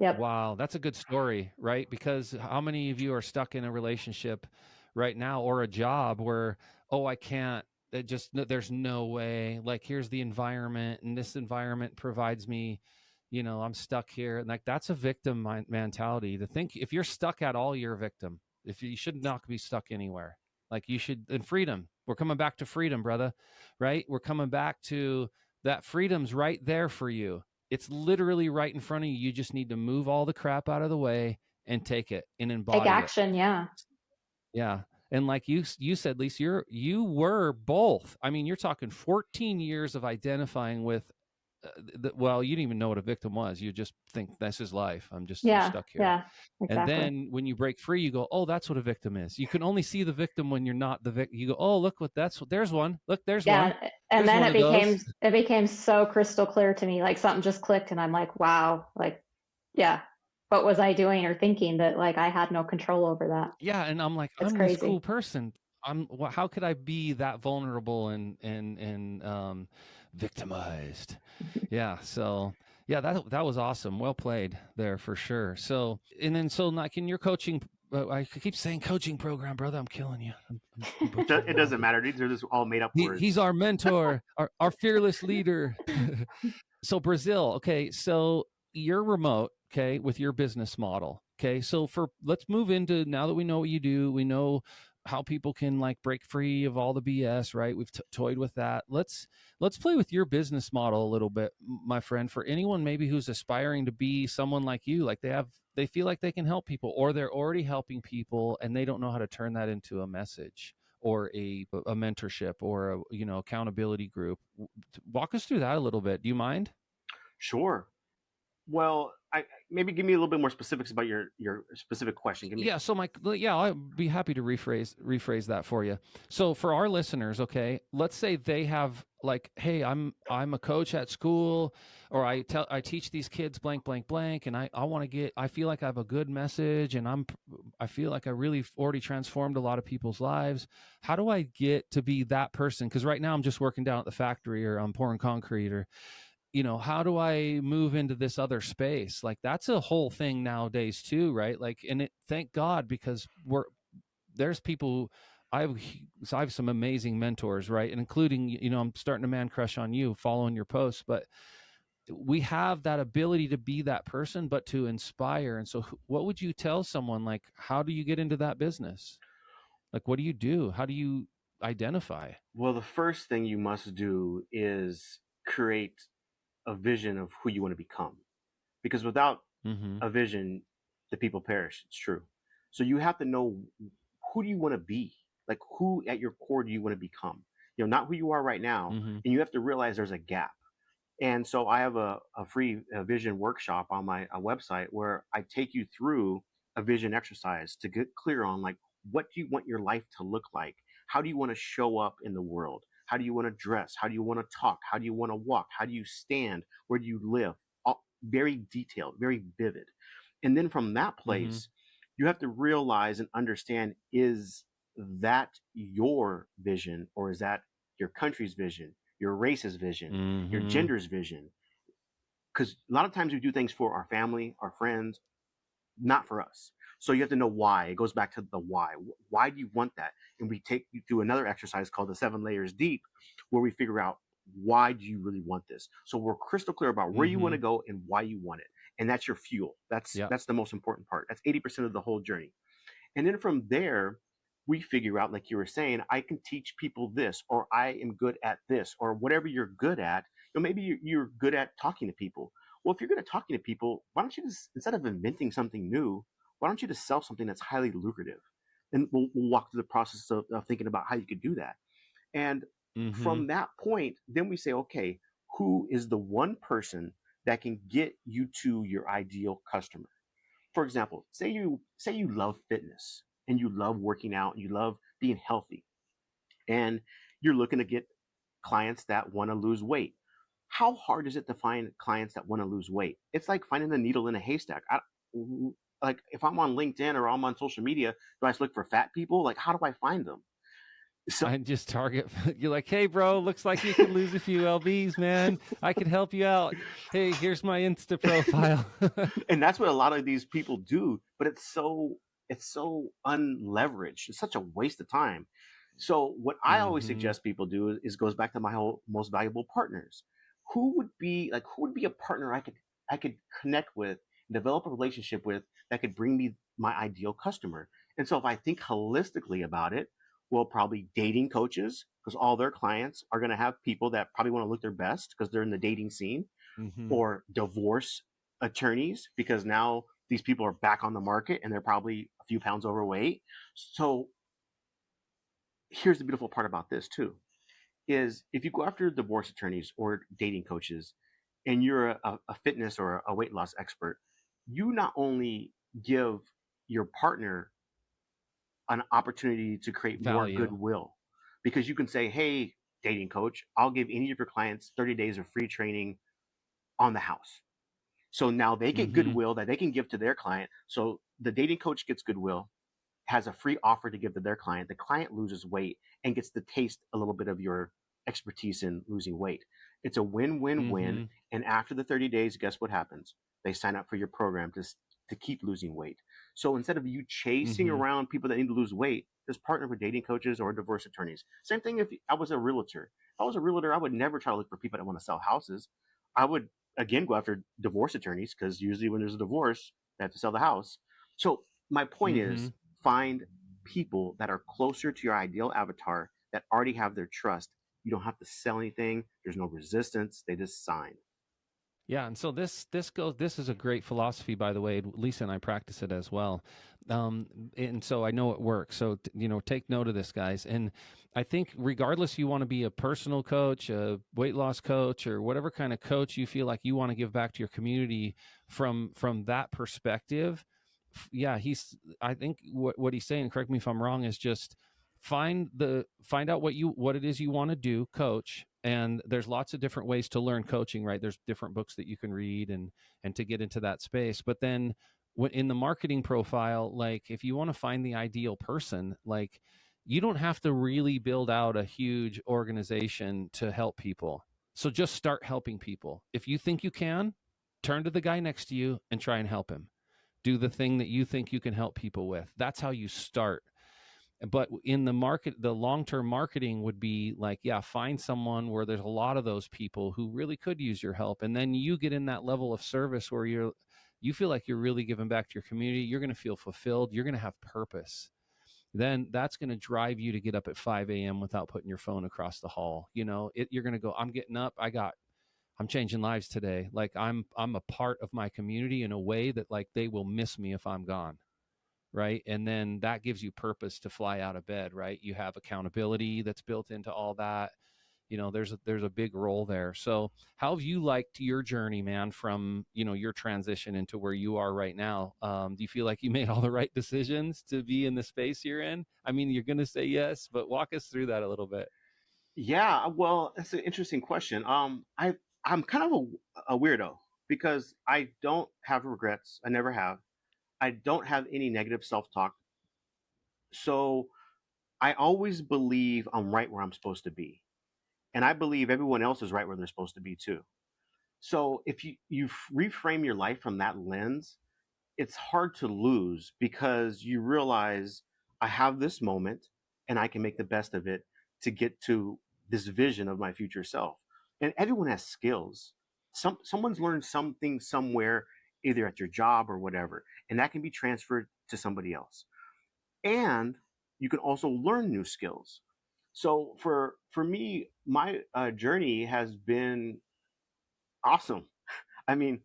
Yep. Wow, that's a good story, right? Because how many of you are stuck in a relationship right now or a job where, oh, I can't, there's no way. Like, here's the environment, and this environment provides me, I'm stuck here. And like, that's a victim mentality to think if you're stuck at all, you're a victim. If you should not be stuck anywhere, like you should, and freedom. We're coming back to freedom, brother, right? We're coming back to that freedom's right there for you. It's literally right in front of you. You just need to move all the crap out of the way and take it and Take embody it. action. Yeah. Yeah. And like you said, Lisa, you were both. I mean, you're talking 14 years of identifying with, well, you didn't even know what a victim was. You just think this is life. I'm Yeah. stuck here. Yeah. And Exactly. then when you break free, you go, oh, that's what a victim is. You can only see the victim when you're not the victim. You go, oh, look there's one. Look, there's one. Yeah. And There's then one of those. it became so crystal clear to me. Like something just clicked and I'm like, wow, like, yeah, what was I doing or thinking that like I had no control over that? Yeah, and I'm like, It's I'm this crazy. cool person. How could I be that vulnerable and victimized? Yeah, so yeah, that was awesome. Well played there for sure. So like in your coaching, I keep saying coaching program, brother. I'm killing you. I'm butchering It the whole doesn't thing. matter. These are just all made up He's words. our mentor, our fearless leader. So Brazil, okay, so you're remote, okay, with your business model. Okay, so let's move into, now that we know what you do, we know how people can like break free of all the BS, right? We've toyed with that. Let's play with your business model a little bit, my friend, for anyone maybe who's aspiring to be someone like you, like they feel like they can help people, or they're already helping people and they don't know how to turn that into a message. or a mentorship or a, you know, accountability group. Walk us through that a little bit. Do you mind? Sure. Well, I maybe give me a little bit more specifics about your specific question. Give me. Yeah, so yeah, I'd be happy to rephrase that for you. So for our listeners, okay, let's say they have like, hey, I'm a coach at school, or I teach these kids blank blank blank, and I want to get, I feel like I have a good message, and I feel like I really already transformed a lot of people's lives. How do I get to be that person? Because right now I'm just working down at the factory, or I'm pouring concrete, or, you know, how do I move into this other space? Like that's a whole thing nowadays too, right? Like, and thank God, because there's people, I have some amazing mentors, right? And including, you know, I'm starting to man crush on you following your posts, but we have that ability to be that person, but to inspire. And so what would you tell someone, like, how do you get into that business? Like, what do you do? How do you identify? Well, the first thing you must do is create a vision of who you want to become, because without Mm-hmm. a vision, the people perish. It's true. So you have to know, who do you want to be? Like, who at your core do you want to become? You know, not who you are right now. Mm-hmm. And you have to realize there's a gap. And so I have a free vision workshop on my website where I take you through a vision exercise to get clear on, like, what do you want your life to look like? How do you want to show up in the world? How do you want to dress? How do you want to talk? How do you want to walk? How do you stand? Where do you live? All, very detailed, very vivid. And then from that Mm-hmm. place, you have to realize and understand, is that your vision, or is that your country's vision, your race's vision, your Mm-hmm. gender's vision? Because a lot of times we do things for our family, our friends, not for us. So you have to know why. It goes back to the why. Why do you want that? And we take you through another exercise called the 7 layers deep, where we figure out, why do you really want this? So we're crystal clear about where you want Mm-hmm. to go and why you want it. And that's your fuel. That's Yeah. that's the most important part. That's 80% of the whole journey. And then from there, we figure out, like you were saying, I can teach people this, or I am good at this, or whatever you're good at. You know, maybe you're good at talking to people. Well, if you're good at talking to people, why don't you just, instead of inventing something new, why don't you just sell something that's highly lucrative? And we'll walk through the process of thinking about how you could do that. And Mm-hmm. from that point, then we say, okay, who is the one person that can get you to your ideal customer? For example, say you love fitness and you love working out and you love being healthy, and you're looking to get clients that want to lose weight. How hard is it to find clients that want to lose weight? It's like finding the needle in a haystack. Like, if I'm on LinkedIn or I'm on social media, do I just look for fat people? Like, how do I find them? So, I just target. You're like, hey, bro, looks like you could lose a few lbs, man. I could help you out. Hey, here's my Insta profile. and that's what a lot of these people do, but it's so unleveraged. It's such a waste of time. So what I always Mm-hmm. suggest people do is goes back to my whole most valuable partners. Who would be a partner I could connect with, develop a relationship with, that could bring me my ideal customer? And so if I think holistically about it, well, probably dating coaches, because all their clients are going to have people that probably want to look their best because they're in the dating scene, Mm-hmm. or divorce attorneys, because now these people are back on the market and they're probably a few pounds overweight. So here's the beautiful part about this too, is if you go after divorce attorneys or dating coaches, and you're a fitness or a weight loss expert, you not only give your partner an opportunity to create more Value. goodwill, because you can say, hey, dating coach, I'll give any of your clients 30 days of free training on the house. So now they get Mm-hmm. goodwill that they can give to their client. So the dating coach gets goodwill, has a free offer to give to their client. The client loses weight and gets to taste a little bit of your expertise in losing weight. It's a win-win-win. Mm-hmm. And after the 30 days, guess what happens? They sign up for your program to keep losing weight. So instead of you chasing Mm-hmm. around people that need to lose weight, just partner with dating coaches or divorce attorneys. Same thing if I was a realtor. If I was a realtor, I would never try to look for people that want to sell houses. I would, again, go after divorce attorneys, because usually when there's a divorce, they have to sell the house. So my point Mm-hmm. is, find people that are closer to your ideal avatar, that already have their trust. You don't have to sell anything. There's no resistance. They just sign. Yeah, and so this is a great philosophy, by the way. Lisa and I practice it as well, and so I know it works. So take note of this, guys. And I think regardless, you want to be a personal coach, a weight loss coach, or whatever kind of coach you feel like you want to give back to your community from that perspective. Yeah, I think what he's saying. Correct me if I'm wrong. Is just find out what it is you want to do, coach. And there's lots of different ways to learn coaching, right? There's different books that you can read and to get into that space. But then in the marketing profile, like if you want to find the ideal person, like you don't have to really build out a huge organization to help people. So just start helping people. If you think you can, turn to the guy next to you and try and help him. Do the thing that you think you can help people with. That's how you start. But in the market, the long-term marketing would be like, yeah, find someone where there's a lot of those people who really could use your help. And then you get in that level of service where you feel like you're really giving back to your community. You're going to feel fulfilled. You're going to have purpose. Then that's going to drive you to get up at 5 a.m. without putting your phone across the hall. You're going to go, I'm getting up. I'm changing lives today. Like I'm a part of my community in a way that like they will miss me if I'm gone. Right. And then that gives you purpose to fly out of bed. Right. You have accountability that's built into all that. There's a big role there. So how have you liked your journey, man, from, your transition into where you are right now? Do you feel like you made all the right decisions to be in the space you're in? I mean, you're going to say yes, but walk us through that a little bit. Yeah, well, that's an interesting question. I'm kind of a weirdo because I don't have regrets. I never have. I don't have any negative self-talk. So I always believe I'm right where I'm supposed to be. And I believe everyone else is right where they're supposed to be too. So if you reframe your life from that lens, it's hard to lose because you realize I have this moment and I can make the best of it to get to this vision of my future self. And everyone has skills. Someone's learned something somewhere, either at your job or whatever, and that can be transferred to somebody else. And you can also learn new skills. So for me, my journey has been awesome. I mean,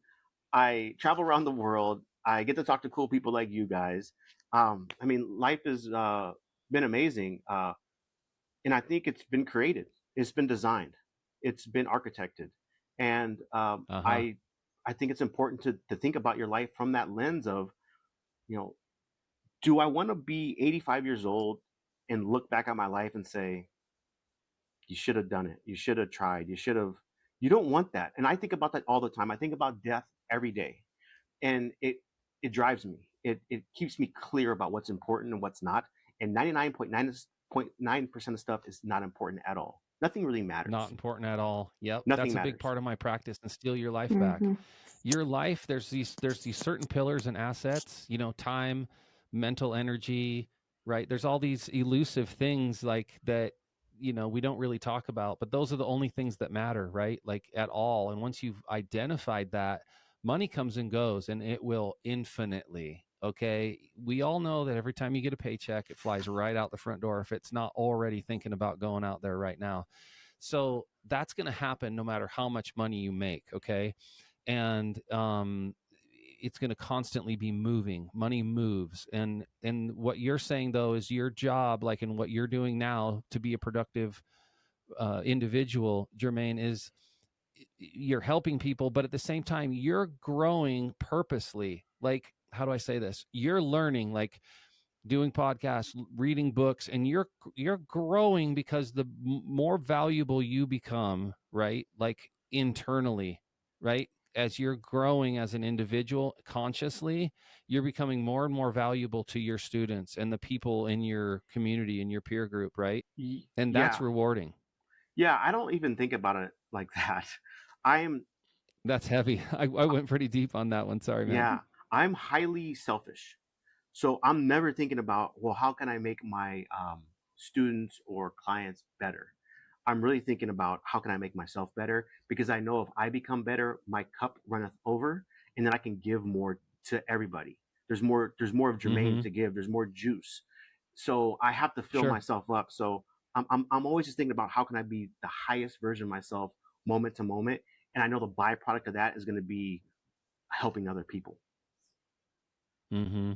I travel around the world. I get to talk to cool people like you guys. I mean, life has been amazing, and I think it's been created. It's been designed. It's been architected, and Uh-huh. I think it's important to think about your life from that lens of, you know, do I want to be 85 years old and look back at my life and say, you should have done it. You should have tried. You should have. You don't want that. And I think about that all the time. I think about death every day, and it drives me. It keeps me clear about what's important and what's not. And 99.9% of stuff is not important at all. Nothing really Not matters. important at all. Yep. Nothing That's a big matters. part of my practice and steal your life back. Hmm. Your life, there's these certain pillars and assets, time, mental energy, right? There's all these elusive things like that, we don't really talk about, but those are the only things that matter, right? Like at all. And once you've identified that, money comes and goes and it will infinitely. Okay. We all know that every time you get a paycheck, it flies right out the front door if it's not already thinking about going out there right now. So that's going to happen no matter how much money you make. Okay. And it's going to constantly be moving. Money moves. And what you're saying, though, is your job, like in what you're doing now to be a productive individual, Jermaine, is you're helping people, but at the same time, you're growing purposely. Like, how do I say this? You're learning, like, doing podcasts, reading books, and you're growing because the more valuable you become, right? Like internally, right? As you're growing as an individual consciously, you're becoming more and more valuable to your students and the people in your community and your peer group, right? And that's Yeah, rewarding. yeah. I don't even think about it like that. I'm That's heavy. I went pretty deep on that one. Sorry, man. Yeah, I'm highly selfish. So I'm never thinking about, well, how can I make my students or clients better? I'm really thinking about how can I make myself better, because I know if I become better, my cup runneth over, and then I can give more to everybody. There's more of Jermaine Mm-hmm. to give. There's more juice. So I have to fill Sure. myself up. So I'm always just thinking about how can I be the highest version of myself moment to moment. And I know the byproduct of that is going to be helping other people. Mm-hmm.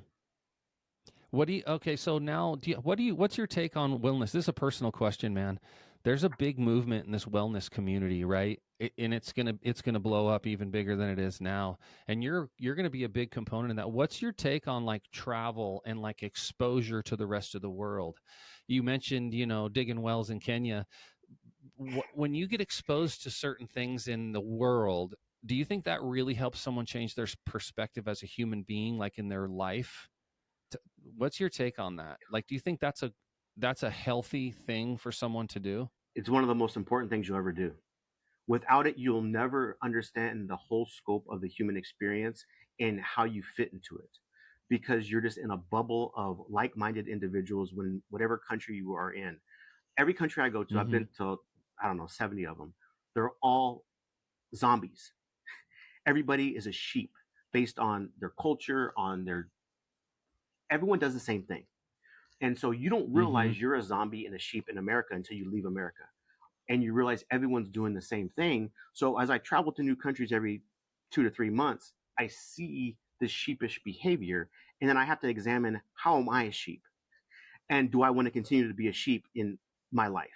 Okay, so now what's your take on wellness? This is a personal question, man. There's a big movement in this wellness community, right? And it's gonna blow up even bigger than it is now. And you're gonna be a big component in that. What's your take on like travel and like exposure to the rest of the world? You mentioned, digging wells in Kenya. When you get exposed to certain things in the world, do you think that really helps someone change their perspective as a human being, like in their life? What's your take on that? Like, do you think that's a healthy thing for someone to do? It's one of the most important things you'll ever do. Without it, you'll never understand the whole scope of the human experience and how you fit into it, because you're just in a bubble of like-minded individuals when whatever country you are in. Every country I go to, I've Mm-hmm. been to, I don't know, 70 of them. They're all zombies. Everybody is a sheep based on their culture, everyone does the same thing. And so you don't Mm-hmm. realize you're a zombie and a sheep in America until you leave America. And you realize everyone's doing the same thing. So as I travel to new countries every 2 to 3 months, I see this sheepish behavior. And then I have to examine, how am I a sheep? And do I want to continue to be a sheep in my life?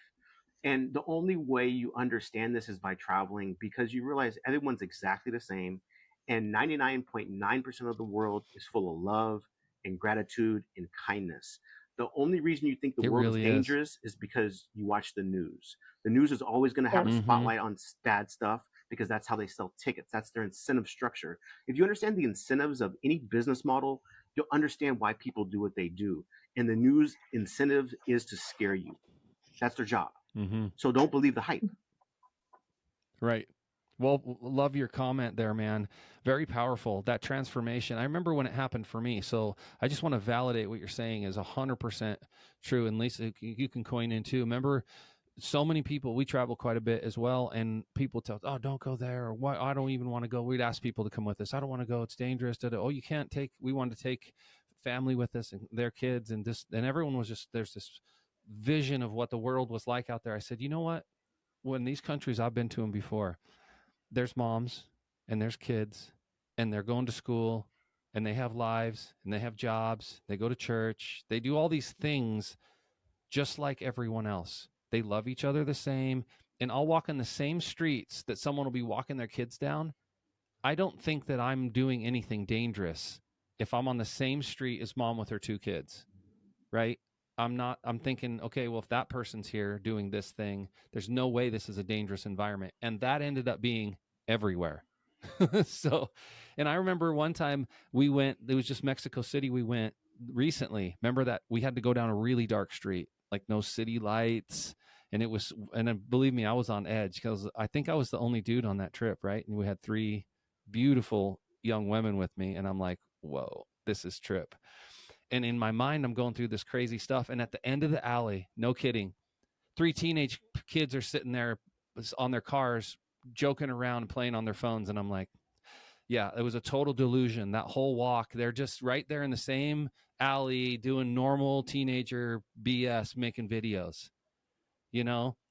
And the only way you understand this is by traveling, because you realize everyone's exactly the same. And 99.9% of the world is full of love and gratitude and kindness. The only reason you think the It world is really is. dangerous is because you watch the news. The news is always going to have a Yes. Mm-hmm. spotlight on bad stuff, because that's how they sell tickets. That's their incentive structure. If you understand the incentives of any business model, you'll understand why people do what they do. And the news incentive is to scare you. That's their job. Mm-hmm. So don't believe the hype. Right. Well, love your comment there, man. Very powerful. That transformation. I remember when it happened for me. So I just want to validate what you're saying is 100% true. And Lisa, you can coin in too. Remember, so many people, we travel quite a bit as well, and people tell us, oh, don't go there, or why, I don't even want to go. We'd ask people to come with us. I don't want to go, it's dangerous. Oh, you can't take, we wanted to take family with us and their kids, and everyone was just, there's this vision of what the world was like out there. I said, you know what, when these countries, I've been to them before, there's moms and there's kids, and they're going to school, and they have lives, and they have jobs, they go to church, they do all these things just like everyone else. They love each other the same. And I'll walk in the same streets that someone will be walking their kids down. I don't think that I'm doing anything dangerous if I'm on the same street as mom with her two kids, right? I'm not, I'm thinking, okay, well, if that person's here doing this thing, there's no way this is a dangerous environment. And that ended up being everywhere. So, and I remember one time we went, it was just Mexico City. We went recently. Remember that we had to go down a really dark street, like no city lights. And it was, and then, believe me, I was on edge because I think I was the only dude on that trip, right? And we had three beautiful young women with me. And I'm like, whoa, this is trip. And in my mind, I'm going through this crazy stuff. And at the end of the alley, no kidding, three teenage kids are sitting there on their cars, joking around, playing on their phones. And I'm like, yeah, it was a total delusion. That whole walk, they're just right there in the same alley doing normal teenager BS, making videos,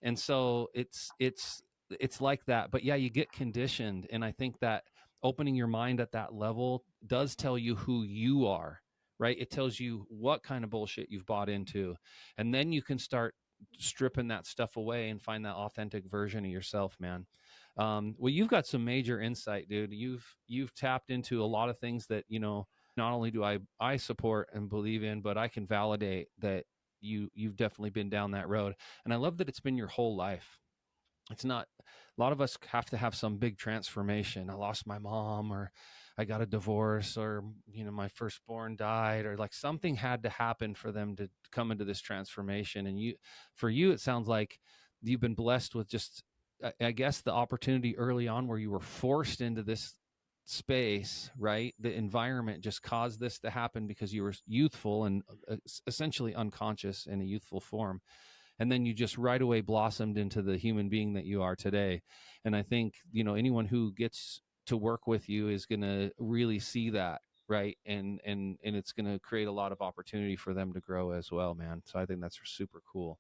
And so it's like that. But yeah, you get conditioned. And I think that opening your mind at that level does tell you who you are, right? It tells you what kind of bullshit you've bought into. And then you can start stripping that stuff away and find that authentic version of yourself, man. Well, you've got some major insight, dude. You've tapped into a lot of things that, not only do I support and believe in, but I can validate that you've definitely been down that road. And I love that it's been your whole life. It's not, a lot of us have to have some big transformation. I lost my mom, or I got a divorce, or, my firstborn died, or like something had to happen for them to come into this transformation. And for you, it sounds like you've been blessed with just, I guess, the opportunity early on where you were forced into this space, right? The environment just caused this to happen because you were youthful and essentially unconscious in a youthful form. And then you just right away blossomed into the human being that you are today. And I think, anyone who gets to work with you is going to really see that, right? And it's going to create a lot of opportunity for them to grow as well, man. So I think that's super cool.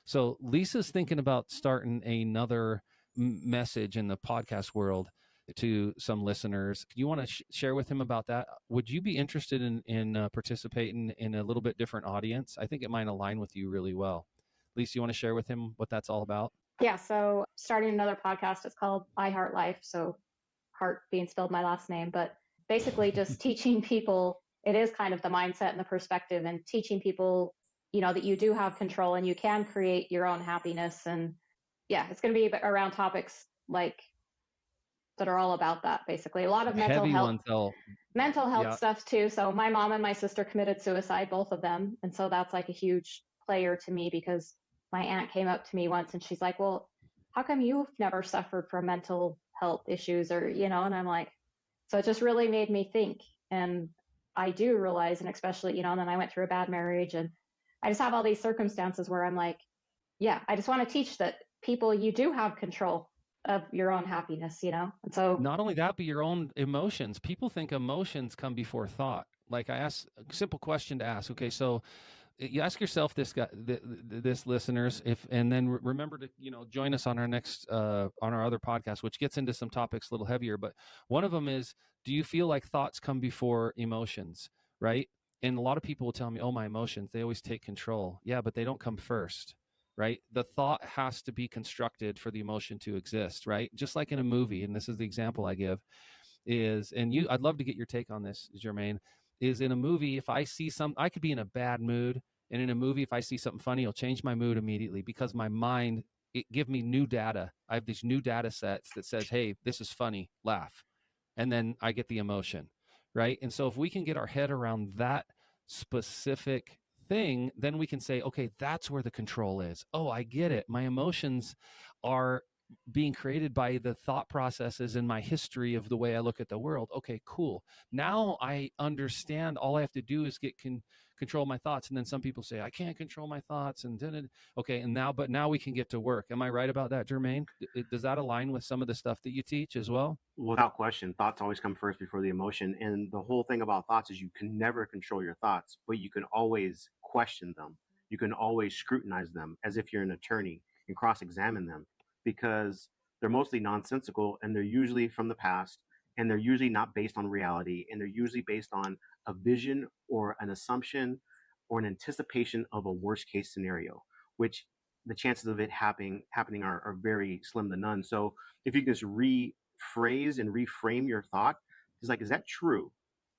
So Lisa's thinking about starting another message in the podcast world to some listeners. You want to share with him about that? Would you be interested in participating in a little bit different audience? I think it might align with you really well. Lisa, you want to share with him what that's all about? Yeah. So starting another podcast. It's called I Heart Life. So heart being spelled my last name, but basically just teaching people, it is kind of the mindset and the perspective, and teaching people, that you do have control and you can create your own happiness. And yeah, it's going to be around topics like that are all about that. Basically, a lot of Heavy ones, mental health yeah. stuff too. So my mom and my sister committed suicide, both of them. And so that's like a huge player to me, because my aunt came up to me once and she's like, well, how come you've never suffered from mental health issues, or, and I'm like, so it just really made me think. And I do realize, and especially, and then I went through a bad marriage, and I just have all these circumstances where I'm like, yeah, I just want to teach that people, you do have control of your own happiness, And so not only that, but your own emotions. People think emotions come before thought. Like I asked a simple question to ask. Okay, so you ask yourself this, this listeners, and then remember to join us on our next on our other podcast, which gets into some topics a little heavier. But one of them is, do you feel like thoughts come before emotions, right? And a lot of people will tell me, oh, my emotions, they always take control. Yeah, but they don't come first, right? The thought has to be constructed for the emotion to exist, right? Just like in a movie, and this is the example I give, I'd love to get your take on this, Jermane, is in a movie, if I see I could be in a bad mood, and in a movie, if I see something funny, it'll change my mood immediately, because my mind, it give me new data. I have these new data sets that says, hey, this is funny, laugh. And then I get the emotion, right? And so if we can get our head around that specific thing, then we can say, okay, that's where the control is. Oh, I get it. My emotions are being created by the thought processes and my history of the way I look at the world. Okay, cool. Now I understand. All I have to do is control my thoughts. And then some people say, I can't control my thoughts. Okay. But now we can get to work. Am I right about that, Jermane? Does that align with some of the stuff that you teach as well? Without question, thoughts always come first before the emotion. And the whole thing about thoughts is you can never control your thoughts, but you can always question them. You can always scrutinize them as if you're an attorney and cross-examine them, because they're mostly nonsensical, and they're usually from the past, and they're usually not based on reality, and they're usually based on a vision or an assumption or an anticipation of a worst case scenario, which the chances of it happening are very slim to none. So if you can just rephrase and reframe your thought, it's like, is that true?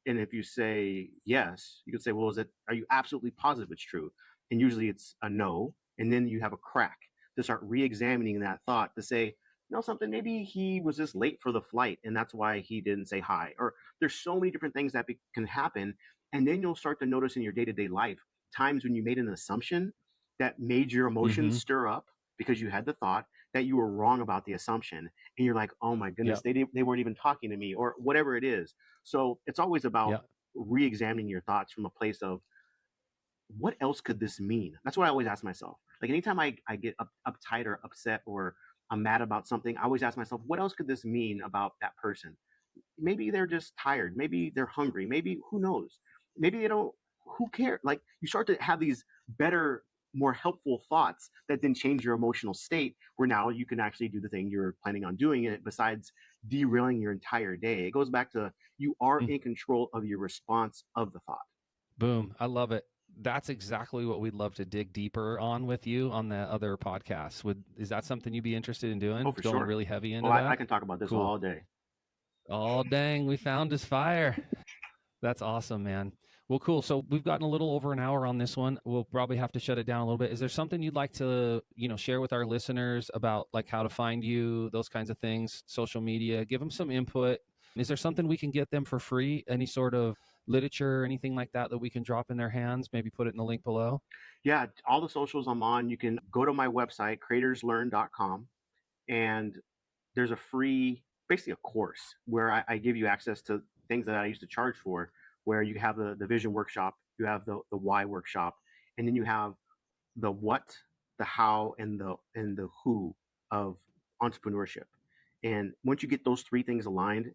And if you say yes, you could say, well, are you absolutely positive it's true? And usually it's a no. And then you have a crack to start re-examining that thought to say, something, maybe he was just late for the flight and that's why he didn't say hi. Or there's so many different things that can happen. And then you'll start to notice in your day-to-day life times when you made an assumption that made your emotions stir up because you had the thought that you were wrong about the assumption. And you're like, oh my goodness, they weren't even talking to me, or whatever it is. So it's always about re-examining your thoughts from a place of, what else could this mean? That's what I always ask myself. Like anytime I get uptight or upset or I'm mad about something, I always ask myself, what else could this mean about that person? Maybe they're just tired. Maybe they're hungry. Maybe, who knows? Maybe they don't, who cares? Like you start to have these better, more helpful thoughts that then change your emotional state, where now you can actually do the thing you're planning on doing, it besides derailing your entire day. It goes back to, you are in control of your response of the thought. Boom. I love it. That's exactly what we'd love to dig deeper on with you on the other podcasts. Is that something you'd be interested in doing? Oh, for Going sure. really heavy into that? that? I can talk about this all day. Oh, dang. We found his fire. That's awesome, man. Well, cool. So we've gotten a little over an hour on this one. We'll probably have to shut it down a little bit. Is there something you'd like to, share with our listeners about like how to find you, those kinds of things, social media? Give them some input. Is there something we can get them for free? Any sort of literature or anything like that we can drop in their hands? Maybe put it in the link below. Yeah, all the socials I'm on. You can go to my website, creatorslearn.com, and there's a free, basically a course where I give you access to things that I used to charge for, where you have the vision workshop, you have the why workshop, and then you have the what, the how, and the who of entrepreneurship. And once you get those three things aligned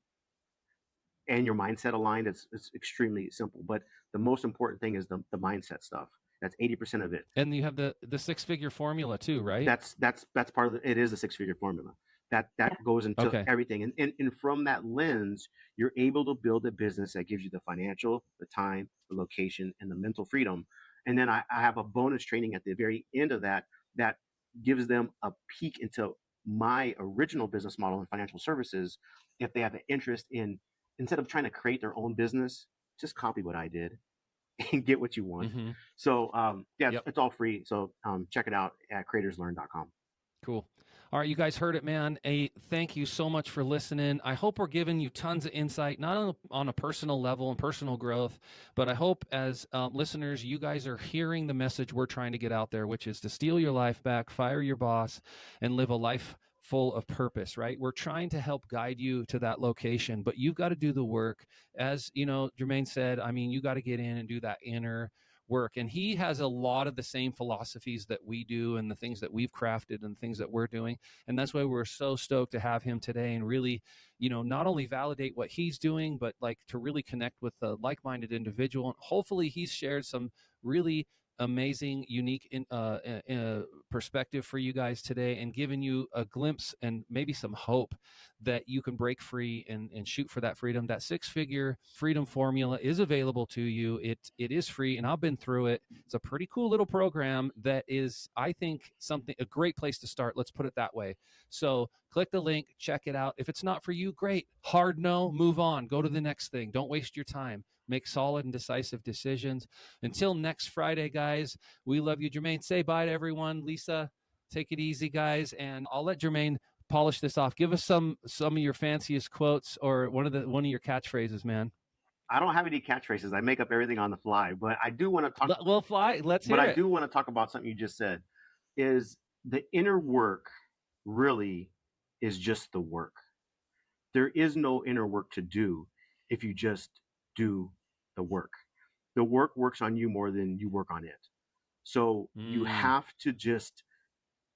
and your mindset aligned, it's extremely simple. But the most important thing is the mindset stuff. That's 80% of it. And you have the 6-figure formula too, right? That's part of it. It is a 6-figure formula. That goes into Okay. everything. And from that lens, you're able to build a business that gives you the financial, the time, the location, and the mental freedom. And then I have a bonus training at the very end of that that gives them a peek into my original business model in financial services. If they have an interest in, instead of trying to create their own business, just copy what I did and get what you want. Mm-hmm. So yeah, Yep. it's all free. So check it out at creatorslearn.com. Cool. All right, you guys heard it, man. Thank you so much for listening. I hope we're giving you tons of insight, not on a personal level and personal growth, but I hope as listeners, you guys are hearing the message we're trying to get out there, which is to steal your life back, fire your boss, and live a life full of purpose, right? We're trying to help guide you to that location, but you've got to do the work. As you know, Jermane said, I mean, you got to get in and do that inner work. And he has a lot of the same philosophies that we do and the things that we've crafted and things that we're doing. And that's why we're so stoked to have him today and really, not only validate what he's doing, but like to really connect with a like-minded individual. And hopefully he's shared some really amazing, unique perspective for you guys today and given you a glimpse and maybe some hope that you can break free and shoot for that freedom. That 6-figure freedom formula is available to you. It is free, and I've been through it. It's a pretty cool little program that is, I think, a great place to start. Let's put it that way. So click the link, check it out. If it's not for you, great. Hard no, move on. Go to the next thing. Don't waste your time. Make solid and decisive decisions. Until next Friday, guys, we love you. Jermane, say bye to everyone. Lisa, take it easy, guys. And I'll let Jermane polish this off. Give us some of your fanciest quotes or one of your catchphrases, man. I don't have any catchphrases. I make up everything on the fly, but I do want to talk. Well, fly. Let's hear it. But I do want to talk about something you just said. Is the inner work really is just the work? There is no inner work to do if you just do the work. The work works on you more than you work on it. So you have to just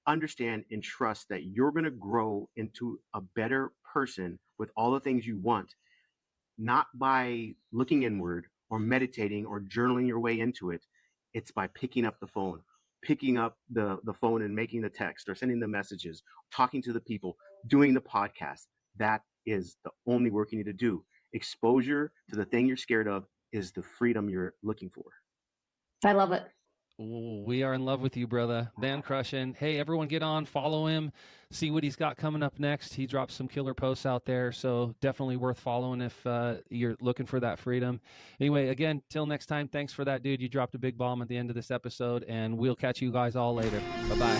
understand and trust that you're going to grow into a better person with all the things you want, not by looking inward or meditating or journaling your way into it. It's by picking up the phone and making the text or sending the messages, talking to the people, doing the podcast. That is the only work you need to do. Exposure to the thing you're scared of is the freedom you're looking for. I love it. We are in love with you, brother. Man crushing. Hey, everyone get on, follow him, see what he's got coming up next. He drops some killer posts out there, so definitely worth following if you're looking for that freedom. Anyway, again, till next time, thanks for that, dude. You dropped a big bomb at the end of this episode, and we'll catch you guys all later. Bye-bye.